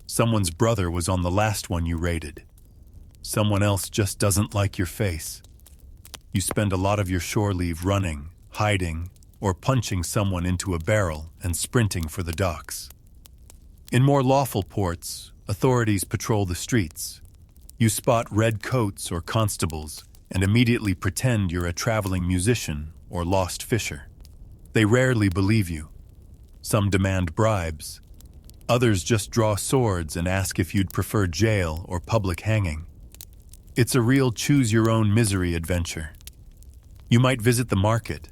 Someone's brother was on the last one you raided. Someone else just doesn't like your face. You spend a lot of your shore leave running, hiding, or punching someone into a barrel and sprinting for the docks. In more lawful ports, authorities patrol the streets. You spot red coats or constables and immediately pretend you're a traveling musician or lost fisher. They rarely believe you. Some demand bribes. Others just draw swords and ask if you'd prefer jail or public hanging. It's a real choose-your-own-misery adventure. You might visit the market,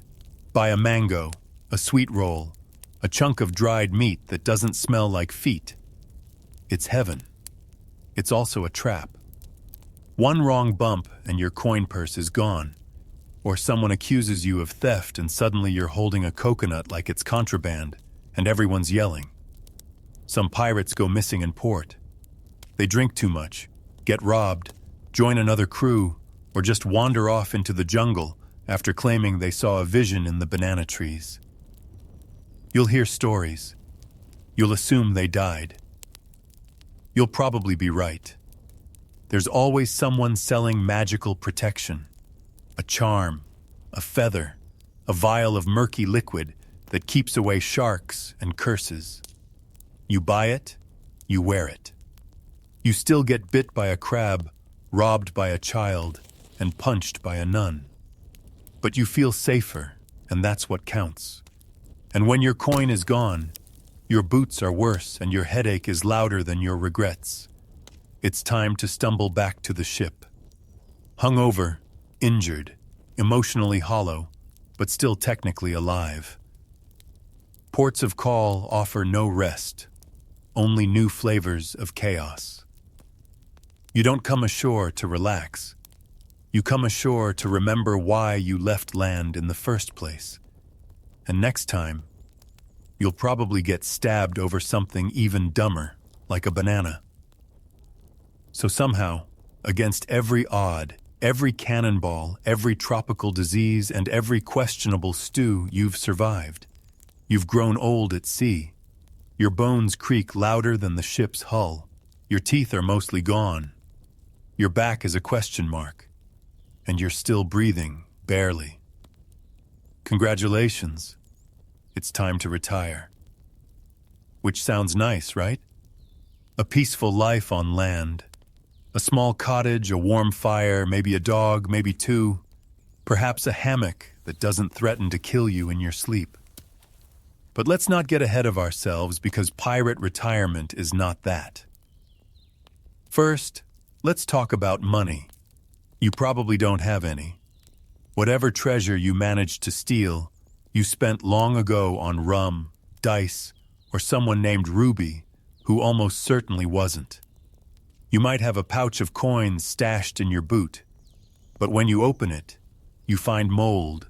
buy a mango, a sweet roll, a chunk of dried meat that doesn't smell like feet. It's heaven. It's also a trap. One wrong bump and your coin purse is gone, or someone accuses you of theft and suddenly you're holding a coconut like it's contraband and everyone's yelling. Some pirates go missing in port. They drink too much, get robbed, join another crew, or just wander off into the jungle after claiming they saw a vision in the banana trees. You'll hear stories. You'll assume they died. You'll probably be right. There's always someone selling magical protection. A charm, a feather, a vial of murky liquid that keeps away sharks and curses. You buy it, you wear it. You still get bit by a crab, robbed by a child, and punched by a nun. But you feel safer, and that's what counts. And when your coin is gone, your boots are worse and your headache is louder than your regrets. It's time to stumble back to the ship. Hungover, injured, emotionally hollow, but still technically alive. Ports of call offer no rest, only new flavors of chaos. You don't come ashore to relax. You come ashore to remember why you left land in the first place. And next time, you'll probably get stabbed over something even dumber, like a banana. So somehow, against every odd, every cannonball, every tropical disease, and every questionable stew, you've survived. You've grown old at sea. Your bones creak louder than the ship's hull. Your teeth are mostly gone. Your back is a question mark. And you're still breathing, barely. Congratulations. It's time to retire. Which sounds nice, right? A peaceful life on land. A small cottage, a warm fire, maybe a dog, maybe two. Perhaps a hammock that doesn't threaten to kill you in your sleep. But let's not get ahead of ourselves because pirate retirement is not that. First, let's talk about money. You probably don't have any. Whatever treasure you managed to steal, you spent long ago on rum, dice, or someone named Ruby, who almost certainly wasn't. You might have a pouch of coins stashed in your boot, but when you open it, you find mold,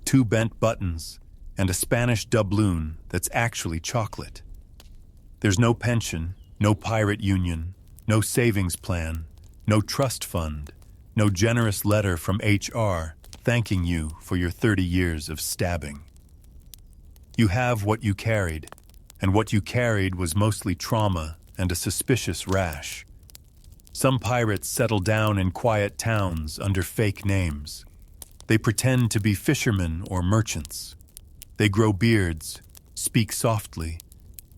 2 bent buttons, and a Spanish doubloon that's actually chocolate. There's no pension, no pirate union, no savings plan, no trust fund, no generous letter from HR thanking you for your 30 years of stabbing. You have what you carried, and what you carried was mostly trauma and a suspicious rash. Some pirates settle down in quiet towns under fake names. They pretend to be fishermen or merchants. They grow beards, speak softly,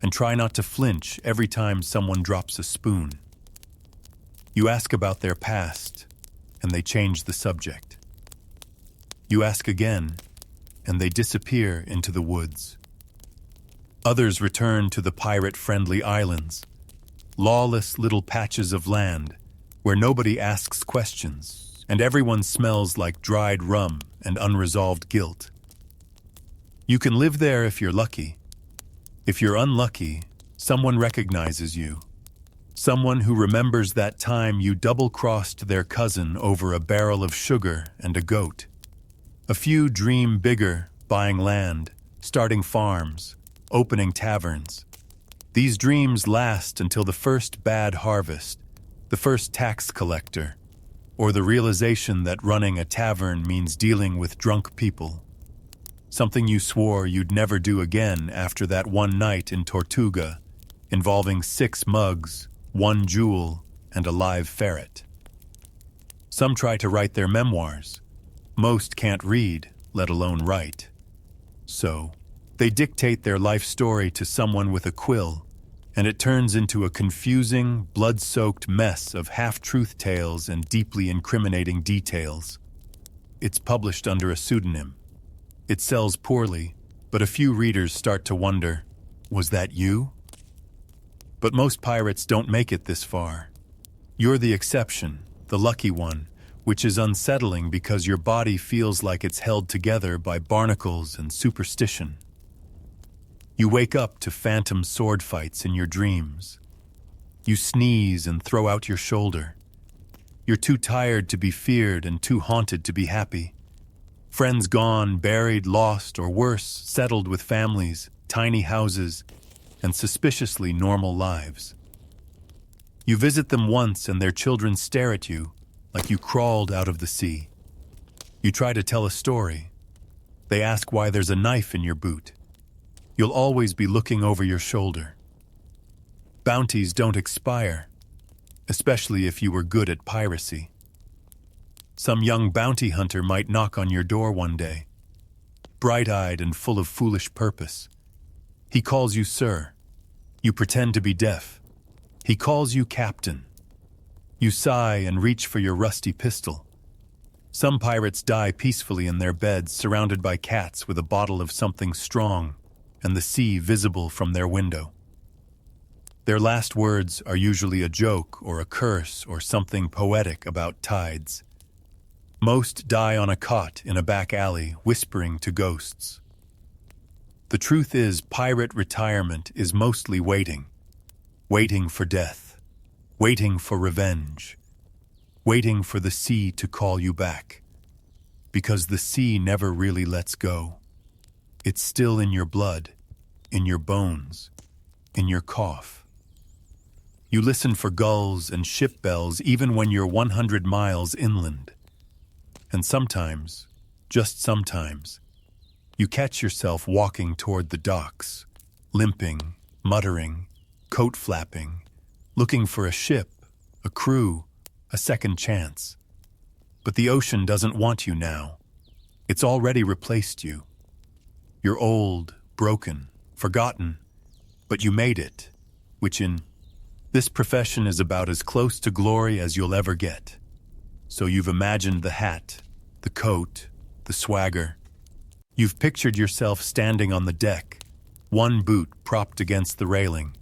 and try not to flinch every time someone drops a spoon. You ask about their past, and they change the subject. You ask again, and they disappear into the woods. Others return to the pirate-friendly islands, lawless little patches of land where nobody asks questions and everyone smells like dried rum and unresolved guilt. You can live there if you're lucky. If you're unlucky, someone recognizes you. Someone who remembers that time you double-crossed their cousin over a barrel of sugar and a goat. A few dream bigger, buying land, starting farms, opening taverns. These dreams last until the first bad harvest, the first tax collector, or the realization that running a tavern means dealing with drunk people. Something you swore you'd never do again after that one night in Tortuga, involving 6 mugs, 1 jewel, and a live ferret. Some try to write their memoirs. Most can't read, let alone write. So, they dictate their life story to someone with a quill, and it turns into a confusing, blood-soaked mess of half-truth tales and deeply incriminating details. It's published under a pseudonym. It sells poorly, but a few readers start to wonder, was that you? But most pirates don't make it this far. You're the exception, the lucky one, which is unsettling because your body feels like it's held together by barnacles and superstition. You wake up to phantom sword fights in your dreams. You sneeze and throw out your shoulder. You're too tired to be feared and too haunted to be happy. Friends gone, buried, lost, or worse, settled with families, tiny houses, and suspiciously normal lives. You visit them once and their children stare at you like you crawled out of the sea. You try to tell a story. They ask why there's a knife in your boot. You'll always be looking over your shoulder. Bounties don't expire, especially if you were good at piracy. Some young bounty hunter might knock on your door one day, bright-eyed and full of foolish purpose. He calls you sir. You pretend to be deaf. He calls you captain. You sigh and reach for your rusty pistol. Some pirates die peacefully in their beds, surrounded by cats with a bottle of something strong and the sea visible from their window. Their last words are usually a joke or a curse or something poetic about tides. Most die on a cot in a back alley, whispering to ghosts. The truth is, pirate retirement is mostly waiting. Waiting for death. Waiting for revenge. Waiting for the sea to call you back. Because the sea never really lets go. It's still in your blood, in your bones, in your cough. You listen for gulls and ship bells even when you're 100 miles inland. And sometimes, just sometimes, you catch yourself walking toward the docks, limping, muttering, coat flapping, looking for a ship, a crew, a second chance. But the ocean doesn't want you now. It's already replaced you. You're old, broken, forgotten, but you made it, which in this profession is about as close to glory as you'll ever get. So you've imagined the hat, the coat, the swagger. You've pictured yourself standing on the deck, one boot propped against the railing,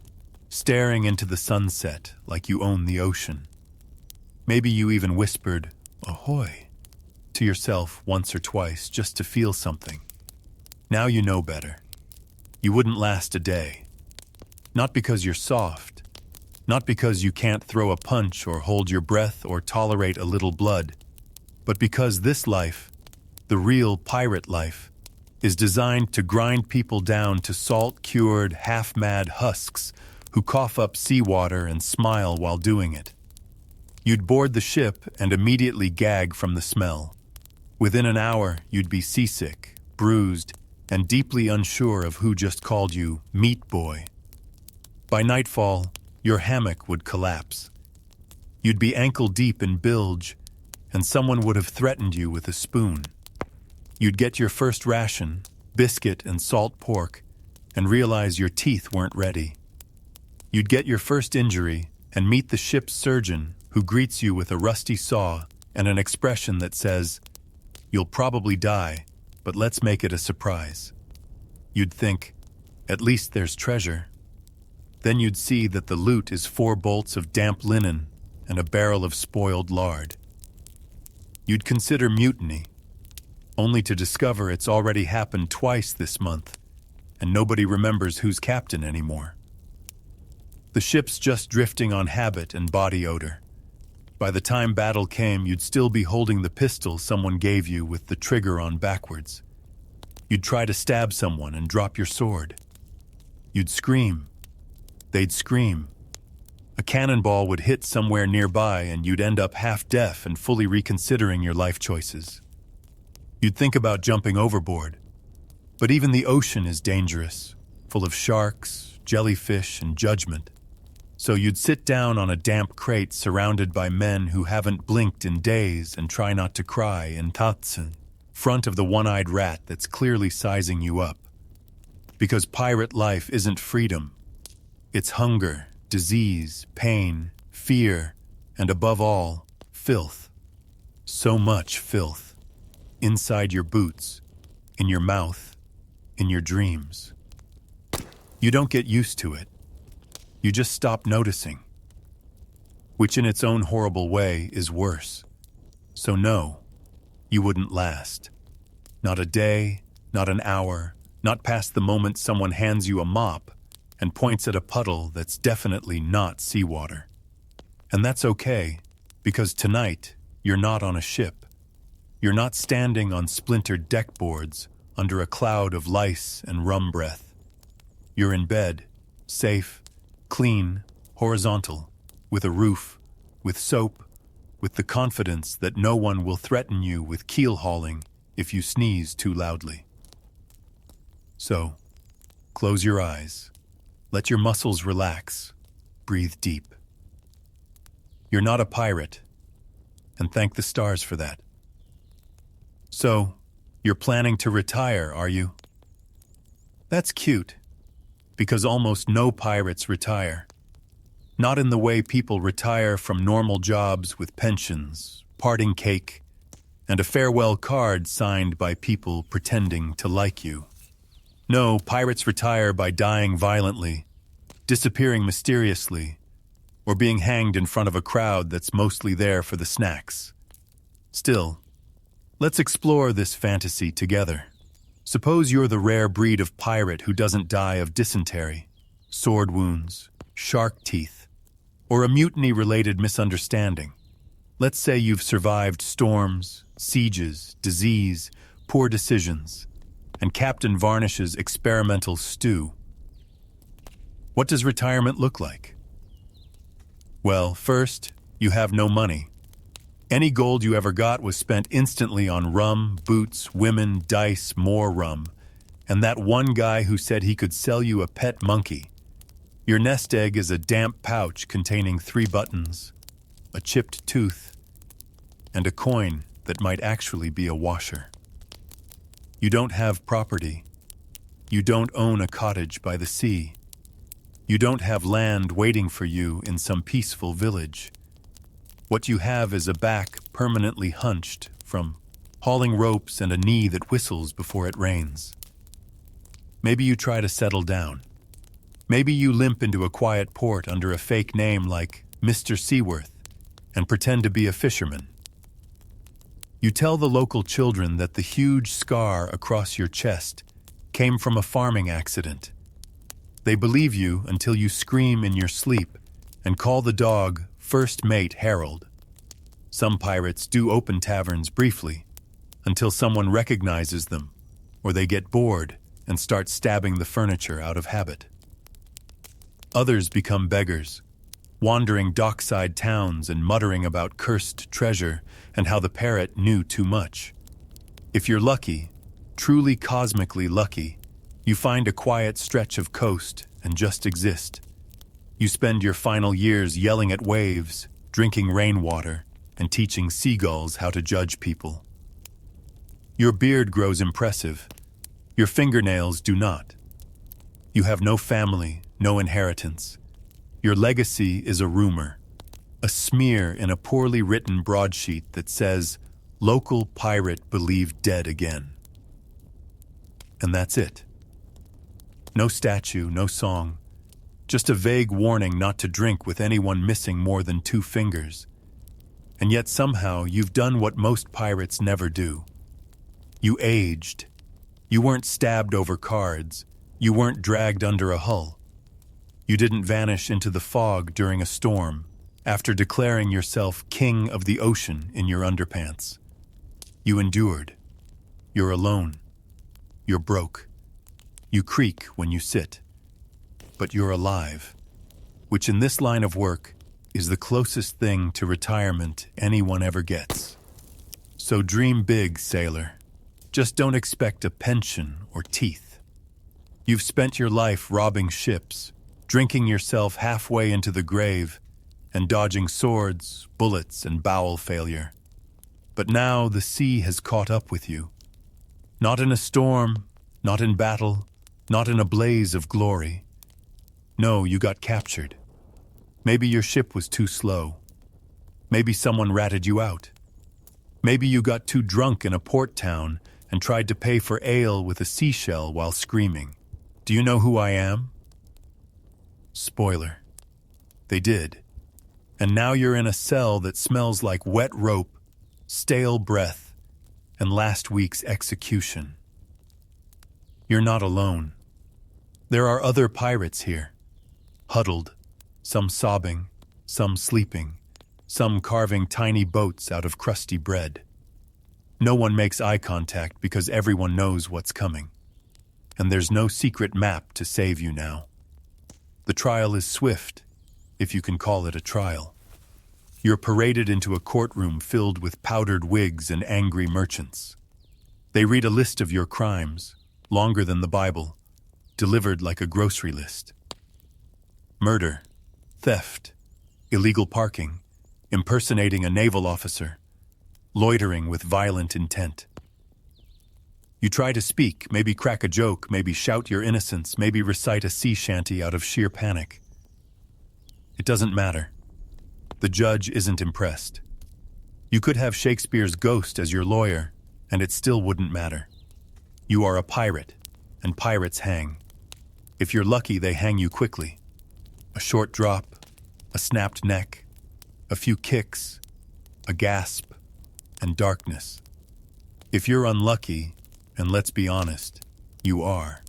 staring into the sunset like you own the ocean. Maybe you even whispered, "Ahoy," to yourself once or twice just to feel something. Now you know better. You wouldn't last a day. Not because you're soft, not because you can't throw a punch or hold your breath or tolerate a little blood, but because this life, the real pirate life, is designed to grind people down to salt-cured, half-mad husks who cough up seawater and smile while doing it. You'd board the ship and immediately gag from the smell. Within an hour, you'd be seasick, bruised, and deeply unsure of who just called you Meat Boy. By nightfall, your hammock would collapse. You'd be ankle-deep in bilge, and someone would have threatened you with a spoon. You'd get your first ration, biscuit and salt pork, and realize your teeth weren't ready. You'd get your first injury and meet the ship's surgeon who greets you with a rusty saw and an expression that says, "You'll probably die, but let's make it a surprise." You'd think, "At least there's treasure." Then you'd see that the loot is 4 bolts of damp linen and a barrel of spoiled lard. You'd consider mutiny, only to discover it's already happened twice this month, and nobody remembers who's captain anymore. The ship's just drifting on habit and body odor. By the time battle came, you'd still be holding the pistol someone gave you with the trigger on backwards. You'd try to stab someone and drop your sword. You'd scream. They'd scream. A cannonball would hit somewhere nearby and you'd end up half-deaf and fully reconsidering your life choices. You'd think about jumping overboard. But even the ocean is dangerous, full of sharks, jellyfish, and judgment. So you'd sit down on a damp crate surrounded by men who haven't blinked in days and try not to cry in tatsun, front of the one-eyed rat that's clearly sizing you up. Because pirate life isn't freedom. It's hunger, disease, pain, fear, and above all, filth. So much filth. Inside your boots, in your mouth, in your dreams. You don't get used to it. You just stop noticing. Which in its own horrible way is worse. So no, you wouldn't last. Not a day, not an hour, not past the moment someone hands you a mop and points at a puddle that's definitely not seawater. And that's okay, because tonight you're not on a ship. You're not standing on splintered deck boards under a cloud of lice and rum breath. You're in bed, Safe, clean, horizontal, with a roof, with soap, with the confidence that no one will threaten you with keel hauling if you sneeze too loudly. So, close your eyes, let your muscles relax, breathe deep. You're not a pirate, and thank the stars for that. So, you're planning to retire, are you? That's cute, because almost no pirates retire. Not in the way people retire from normal jobs with pensions, parting cake, and a farewell card signed by people pretending to like you. No, pirates retire by dying violently, disappearing mysteriously, or being hanged in front of a crowd that's mostly there for the snacks. Still, let's explore this fantasy together. Suppose you're the rare breed of pirate who doesn't die of dysentery, sword wounds, shark teeth, or a mutiny-related misunderstanding. Let's say you've survived storms, sieges, disease, poor decisions, and Captain Varnish's experimental stew. What does retirement look like? Well, first, you have no money. Any gold you ever got was spent instantly on rum, boots, women, dice, more rum, and that one guy who said he could sell you a pet monkey. Your nest egg is a damp pouch containing 3 buttons, a chipped tooth, and a coin that might actually be a washer. You don't have property. You don't own a cottage by the sea. You don't have land waiting for you in some peaceful village. What you have is a back permanently hunched from hauling ropes and a knee that whistles before it rains. Maybe you try to settle down. Maybe you limp into a quiet port under a fake name like Mr. Seaworth and pretend to be a fisherman. You tell the local children that the huge scar across your chest came from a farming accident. They believe you until you scream in your sleep and call the dog First Mate Harold. Some pirates do open taverns briefly until someone recognizes them or they get bored and start stabbing the furniture out of habit. Others become beggars, wandering dockside towns and muttering about cursed treasure and how the parrot knew too much. If you're lucky, truly cosmically lucky, you find a quiet stretch of coast and just exist. You spend your final years yelling at waves, drinking rainwater, and teaching seagulls how to judge people. Your beard grows impressive. Your fingernails do not. You have no family, no inheritance. Your legacy is a rumor, a smear in a poorly written broadsheet that says, "Local pirate believed dead again." And that's it. No statue, no song, just a vague warning not to drink with anyone missing more than 2 fingers. And yet somehow you've done what most pirates never do. You aged. You weren't stabbed over cards. You weren't dragged under a hull. You didn't vanish into the fog during a storm after declaring yourself king of the ocean in your underpants. You endured. You're alone. You're broke. You creak when you sit. But you're alive, which in this line of work is the closest thing to retirement anyone ever gets. So dream big, sailor. Just don't expect a pension or teeth. You've spent your life robbing ships, drinking yourself halfway into the grave, and dodging swords, bullets, and bowel failure. But now the sea has caught up with you. Not in a storm, not in battle, not in a blaze of glory. No, you got captured. Maybe your ship was too slow. Maybe someone ratted you out. Maybe you got too drunk in a port town and tried to pay for ale with a seashell while screaming, "Do you know who I am?" Spoiler. They did. And now you're in a cell that smells like wet rope, stale breath, and last week's execution. You're not alone. There are other pirates here, huddled, some sobbing, some sleeping, some carving tiny boats out of crusty bread. No one makes eye contact because everyone knows what's coming. And there's no secret map to save you now. The trial is swift, if you can call it a trial. You're paraded into a courtroom filled with powdered wigs and angry merchants. They read a list of your crimes, longer than the Bible, delivered like a grocery list. Murder, theft, illegal parking, impersonating a naval officer, loitering with violent intent. You try to speak, maybe crack a joke, maybe shout your innocence, maybe recite a sea shanty out of sheer panic. It doesn't matter. The judge isn't impressed. You could have Shakespeare's ghost as your lawyer, and it still wouldn't matter. You are a pirate, and pirates hang. If you're lucky, they hang you quickly. A short drop, a snapped neck, a few kicks, a gasp, and darkness. If you're unlucky, and let's be honest, you are.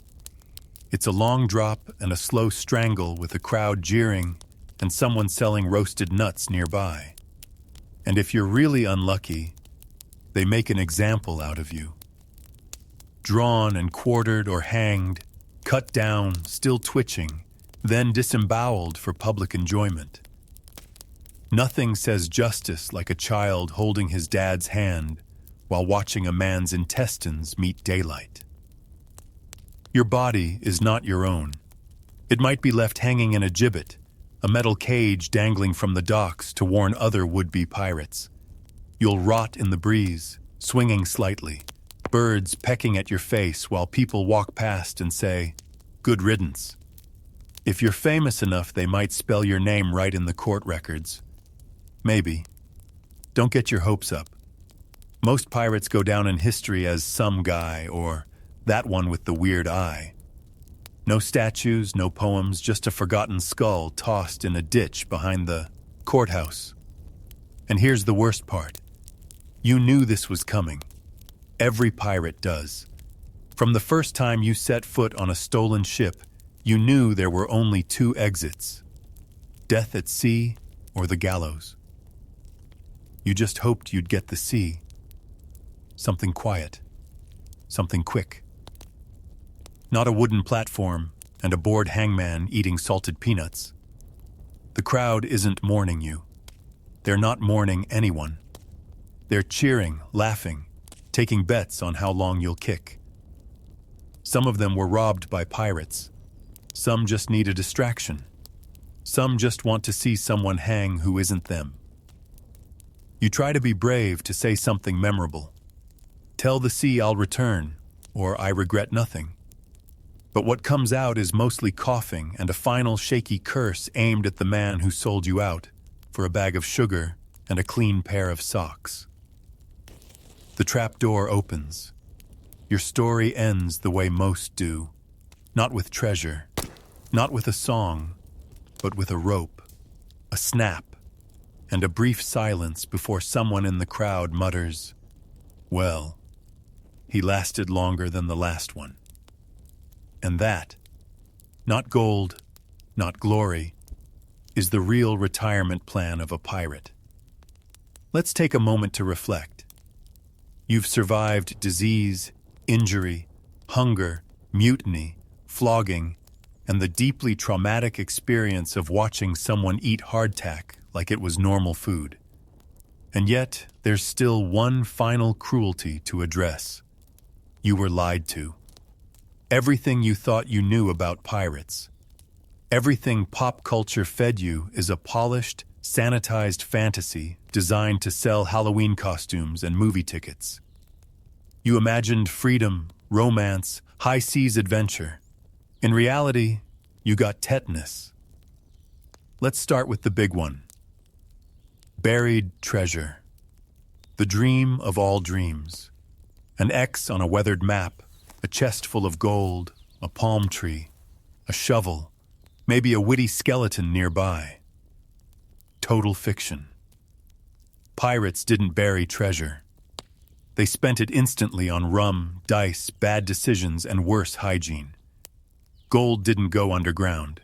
It's a long drop and a slow strangle with a crowd jeering and someone selling roasted nuts nearby. And if you're really unlucky, they make an example out of you. Drawn and quartered or hanged, cut down, still twitching, then disemboweled for public enjoyment. Nothing says justice like a child holding his dad's hand while watching a man's intestines meet daylight. Your body is not your own. It might be left hanging in a gibbet, a metal cage dangling from the docks to warn other would-be pirates. You'll rot in the breeze, swinging slightly, birds pecking at your face while people walk past and say, "Good riddance." If you're famous enough, they might spell your name right in the court records. Maybe. Don't get your hopes up. Most pirates go down in history as some guy or that one with the weird eye. No statues, no poems, just a forgotten skull tossed in a ditch behind the courthouse. And here's the worst part. You knew this was coming. Every pirate does. From the first time you set foot on a stolen ship, you knew there were only two exits: death at sea or the gallows. You just hoped you'd get the sea. Something quiet. Something quick. Not a wooden platform and a bored hangman eating salted peanuts. The crowd isn't mourning you. They're not mourning anyone. They're cheering, laughing, taking bets on how long you'll kick. Some of them were robbed by pirates. Some just need a distraction. Some just want to see someone hang who isn't them. You try to be brave, to say something memorable. Tell the sea I'll return, or I regret nothing. But what comes out is mostly coughing and a final shaky curse aimed at the man who sold you out for a bag of sugar and a clean pair of socks. The trap door opens. Your story ends the way most do. Not with treasure, not with a song, but with a rope, a snap, and a brief silence before someone in the crowd mutters, "Well, he lasted longer than the last one." And that, not gold, not glory, is the real retirement plan of a pirate. Let's take a moment to reflect. You've survived disease, injury, hunger, mutiny, flogging, and the deeply traumatic experience of watching someone eat hardtack like it was normal food. And yet, there's still one final cruelty to address. You were lied to. Everything you thought you knew about pirates, everything pop culture fed you, is a polished, sanitized fantasy designed to sell Halloween costumes and movie tickets. You imagined freedom, romance, high seas adventure. In reality, you got tetanus. Let's start with the big one. Buried treasure. The dream of all dreams. An X on a weathered map, a chest full of gold, a palm tree, a shovel, maybe a witty skeleton nearby. Total fiction. Pirates didn't bury treasure. They spent it instantly on rum, dice, bad decisions, and worse hygiene. Gold didn't go underground.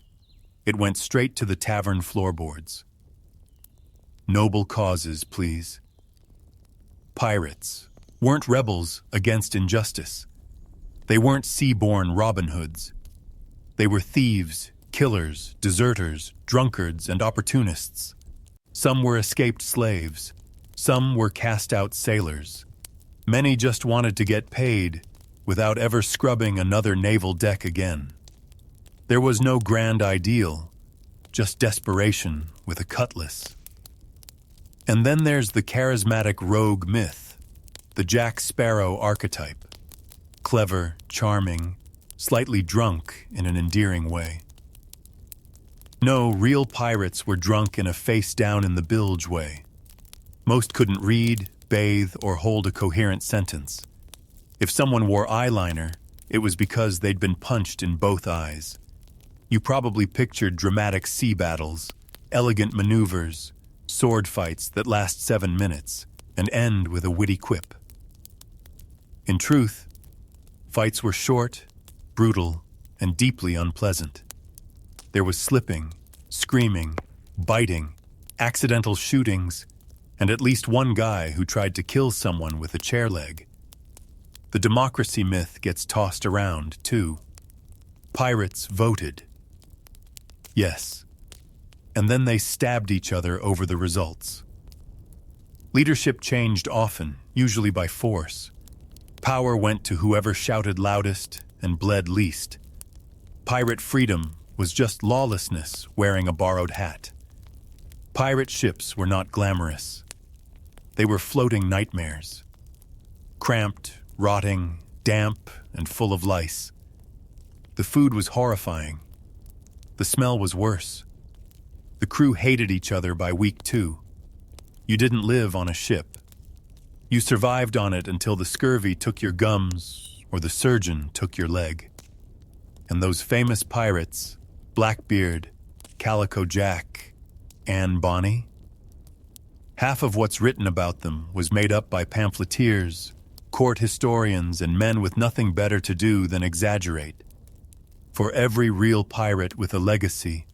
It went straight to the tavern floorboards. Noble causes, please. Pirates weren't rebels against injustice. They weren't sea-born Robin Hoods. They were thieves killers, deserters, drunkards, and opportunists. Some were escaped slaves. Some were cast-out sailors. Many just wanted to get paid without ever scrubbing another naval deck again. There was no grand ideal, just desperation with a cutlass. And then there's the charismatic rogue myth, the Jack Sparrow archetype. Clever, charming, slightly drunk in an endearing way. No, real pirates were drunk in a face-down-in-the-bilge way. Most couldn't read, bathe, or hold a coherent sentence. If someone wore eyeliner, it was because they'd been punched in both eyes. You probably pictured dramatic sea battles, elegant maneuvers, sword fights that last 7 minutes and end with a witty quip. In truth, fights were short, brutal, and deeply unpleasant. There was slipping, screaming, biting, accidental shootings, and at least one guy who tried to kill someone with a chair leg. The democracy myth gets tossed around, too. Pirates voted. Yes. And then they stabbed each other over the results. Leadership changed often, usually by force. Power went to whoever shouted loudest and bled least. Pirate freedom was just lawlessness wearing a borrowed hat. Pirate ships were not glamorous. They were floating nightmares. Cramped, rotting, damp, and full of lice. The food was horrifying. The smell was worse. The crew hated each other by week 2. You didn't live on a ship. You survived on it until the scurvy took your gums or the surgeon took your leg. And those famous pirates, Blackbeard, Calico Jack, Anne Bonny? Half of what's written about them was made up by pamphleteers, court historians, and men with nothing better to do than exaggerate. For every real pirate with a legacy,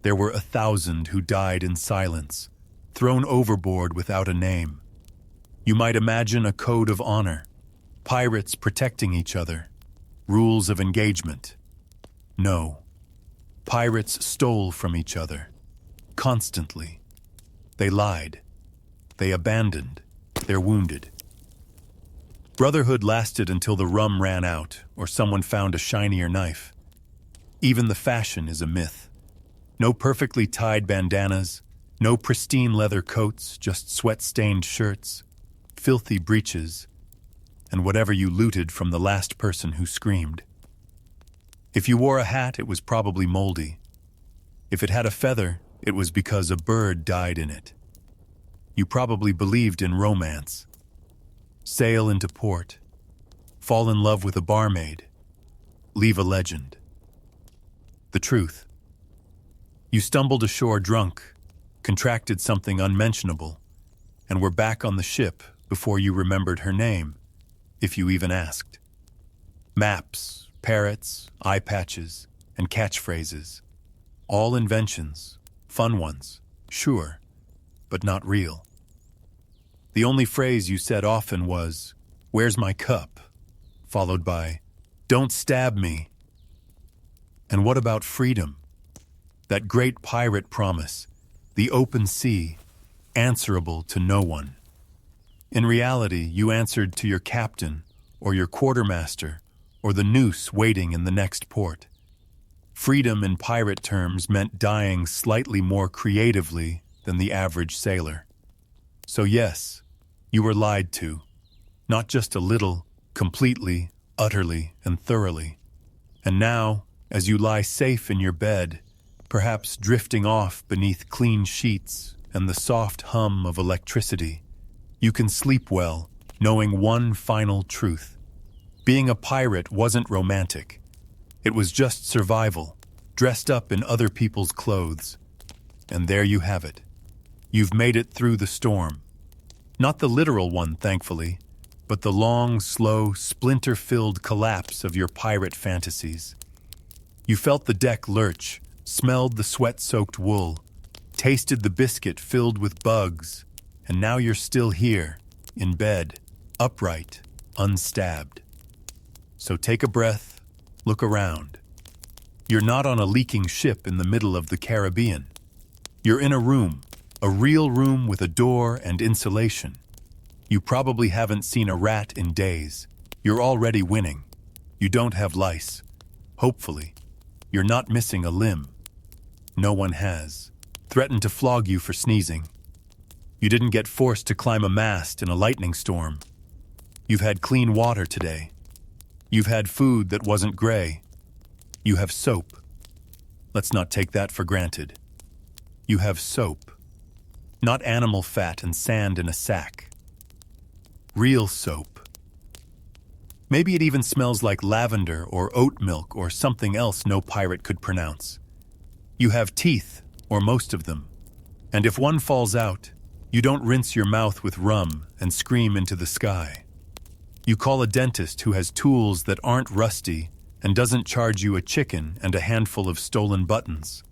there were 1,000 who died in silence, thrown overboard without a name. You might imagine a code of honor, pirates protecting each other, rules of engagement. No, pirates stole from each other, constantly. They lied. They abandoned. They're wounded. Brotherhood lasted until the rum ran out or someone found a shinier knife. Even the fashion is a myth. No perfectly tied bandanas, no pristine leather coats, just sweat-stained shirts, filthy breeches, and whatever you looted from the last person who screamed. If you wore a hat, it was probably moldy. If it had a feather, it was because a bird died in it. You probably believed in romance. Sail into port. Fall in love with a barmaid. Leave a legend. The truth. You stumbled ashore drunk, contracted something unmentionable, and were back on the ship before you remembered her name, if you even asked. Maps, parrots, eye patches, and catchphrases. All inventions, fun ones, sure, but not real. The only phrase you said often was, "Where's my cup?" followed by, "Don't stab me." And what about freedom? That great pirate promise, the open sea, answerable to no one. In reality, you answered to your captain, or your quartermaster, or the noose waiting in the next port. Freedom in pirate terms meant dying slightly more creatively than the average sailor. So yes, you were lied to. Not just a little, completely, utterly, and thoroughly. And now, as you lie safe in your bed, perhaps drifting off beneath clean sheets and the soft hum of electricity, you can sleep well, knowing one final truth. Being a pirate wasn't romantic. It was just survival, dressed up in other people's clothes. And there you have it. You've made it through the storm. Not the literal one, thankfully, but the long, slow, splinter-filled collapse of your pirate fantasies. You felt the deck lurch, smelled the sweat-soaked wool, tasted the biscuit filled with bugs, and now you're still here, in bed, upright, unstabbed. So take a breath, look around. You're not on a leaking ship in the middle of the Caribbean. You're in a room, a real room with a door and insulation. You probably haven't seen a rat in days. You're already winning. You don't have lice. Hopefully. You're not missing a limb. No one has. Threatened to flog you for sneezing. You didn't get forced to climb a mast in a lightning storm. You've had clean water today. You've had food that wasn't gray. You have soap. Let's not take that for granted. You have soap. Not animal fat and sand in a sack. Real soap. Maybe it even smells like lavender or oat milk or something else no pirate could pronounce. You have teeth, or most of them. And if one falls out, you don't rinse your mouth with rum and scream into the sky. You call a dentist who has tools that aren't rusty and doesn't charge you a chicken and a handful of stolen buttons.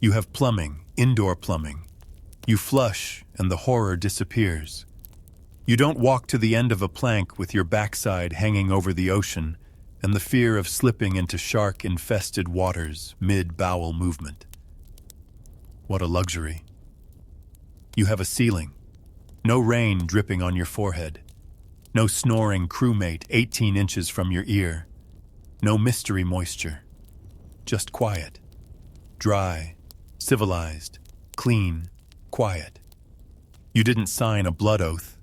You have plumbing, indoor plumbing. You flush and the horror disappears. You don't walk to the end of a plank with your backside hanging over the ocean and the fear of slipping into shark-infested waters mid-bowel movement. What a luxury. You have a ceiling. No rain dripping on your forehead. No snoring crewmate 18 inches from your ear. No mystery moisture. Just quiet. Dry, civilized, clean, quiet. You didn't sign a blood oath.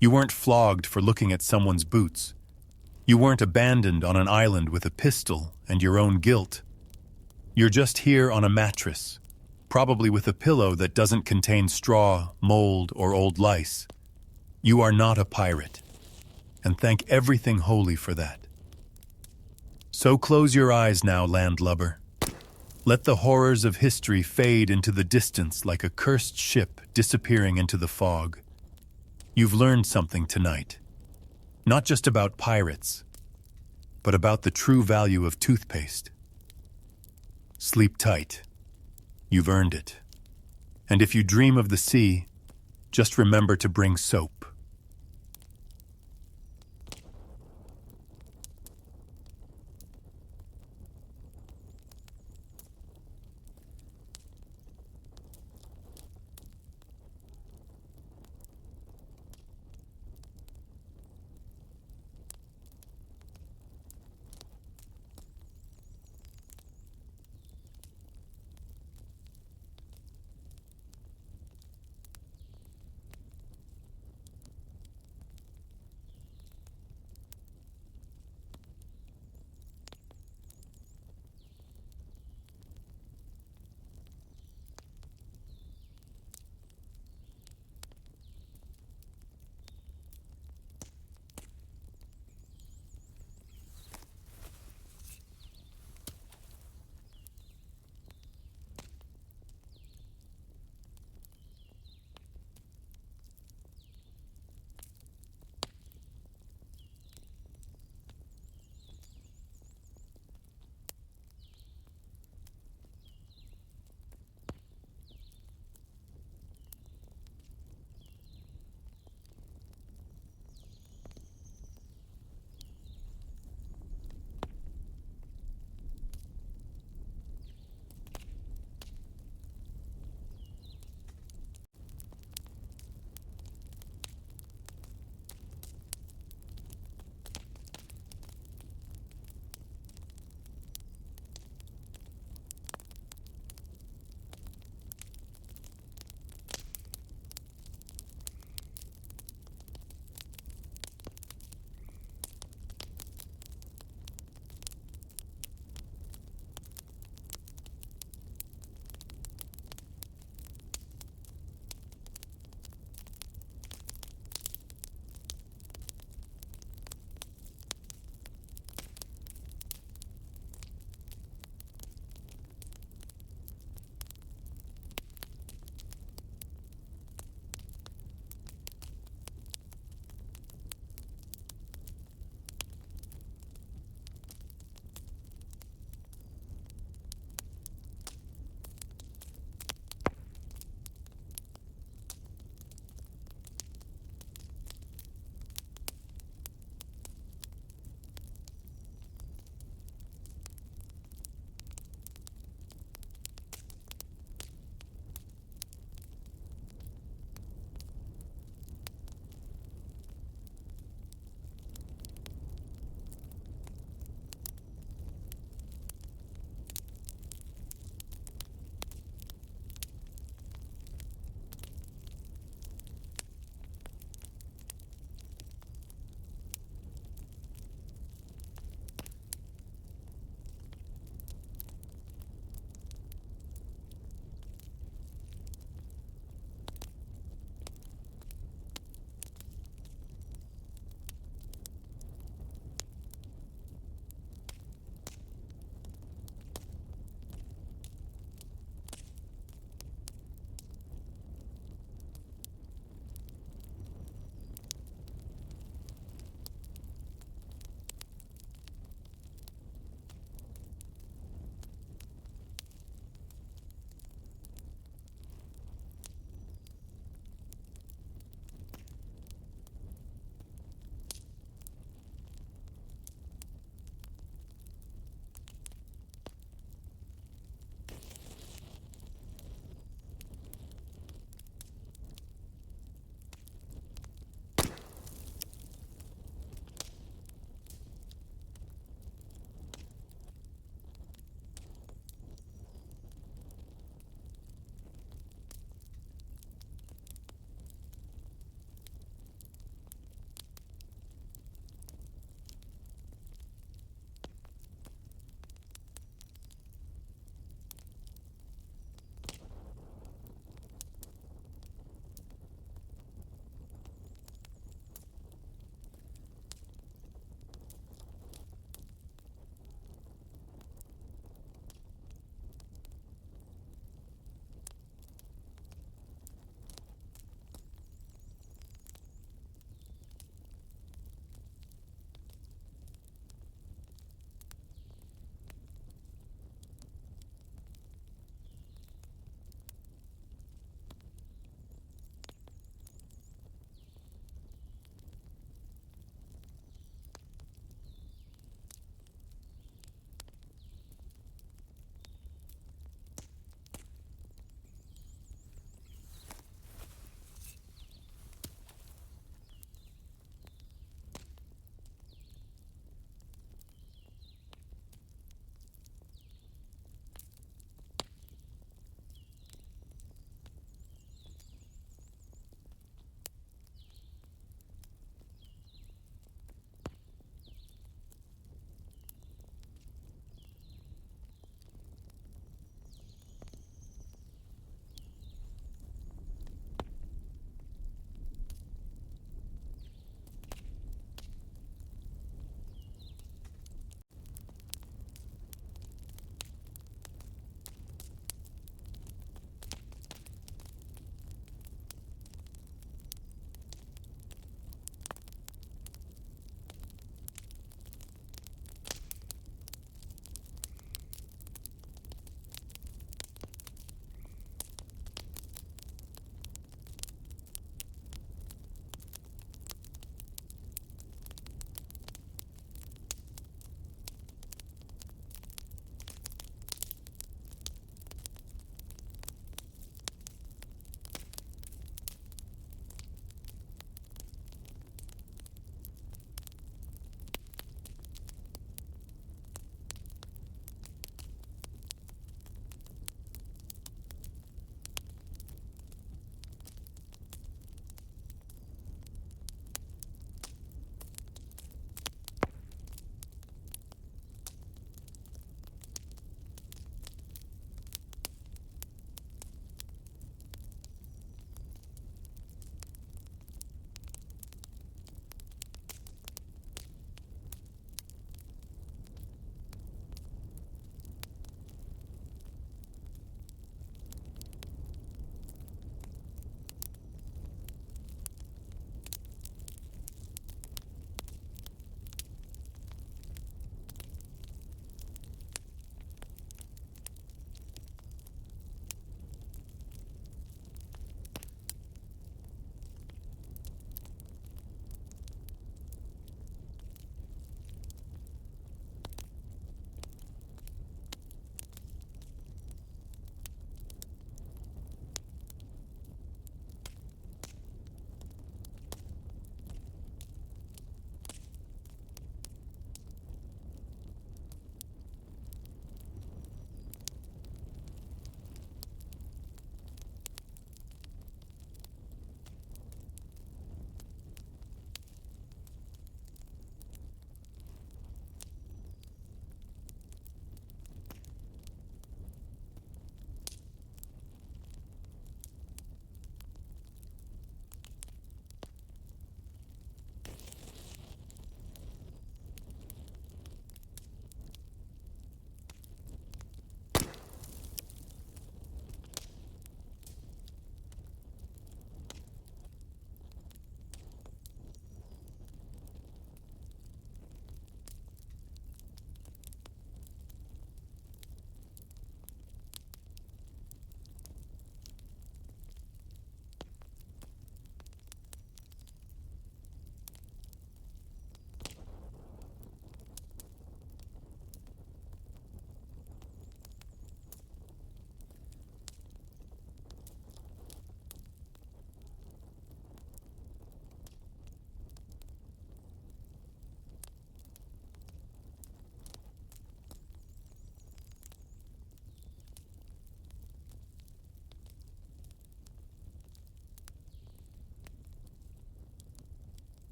You weren't flogged for looking at someone's boots. You weren't abandoned on an island with a pistol and your own guilt. You're just here on a mattress, probably with a pillow that doesn't contain straw, mold, or old lice. You are not a pirate, and thank everything holy for that. So close your eyes now, landlubber. Let the horrors of history fade into the distance like a cursed ship disappearing into the fog. You've learned something tonight. Not just about pirates, but about the true value of toothpaste. Sleep tight. You've earned it. And if you dream of the sea, just remember to bring soap.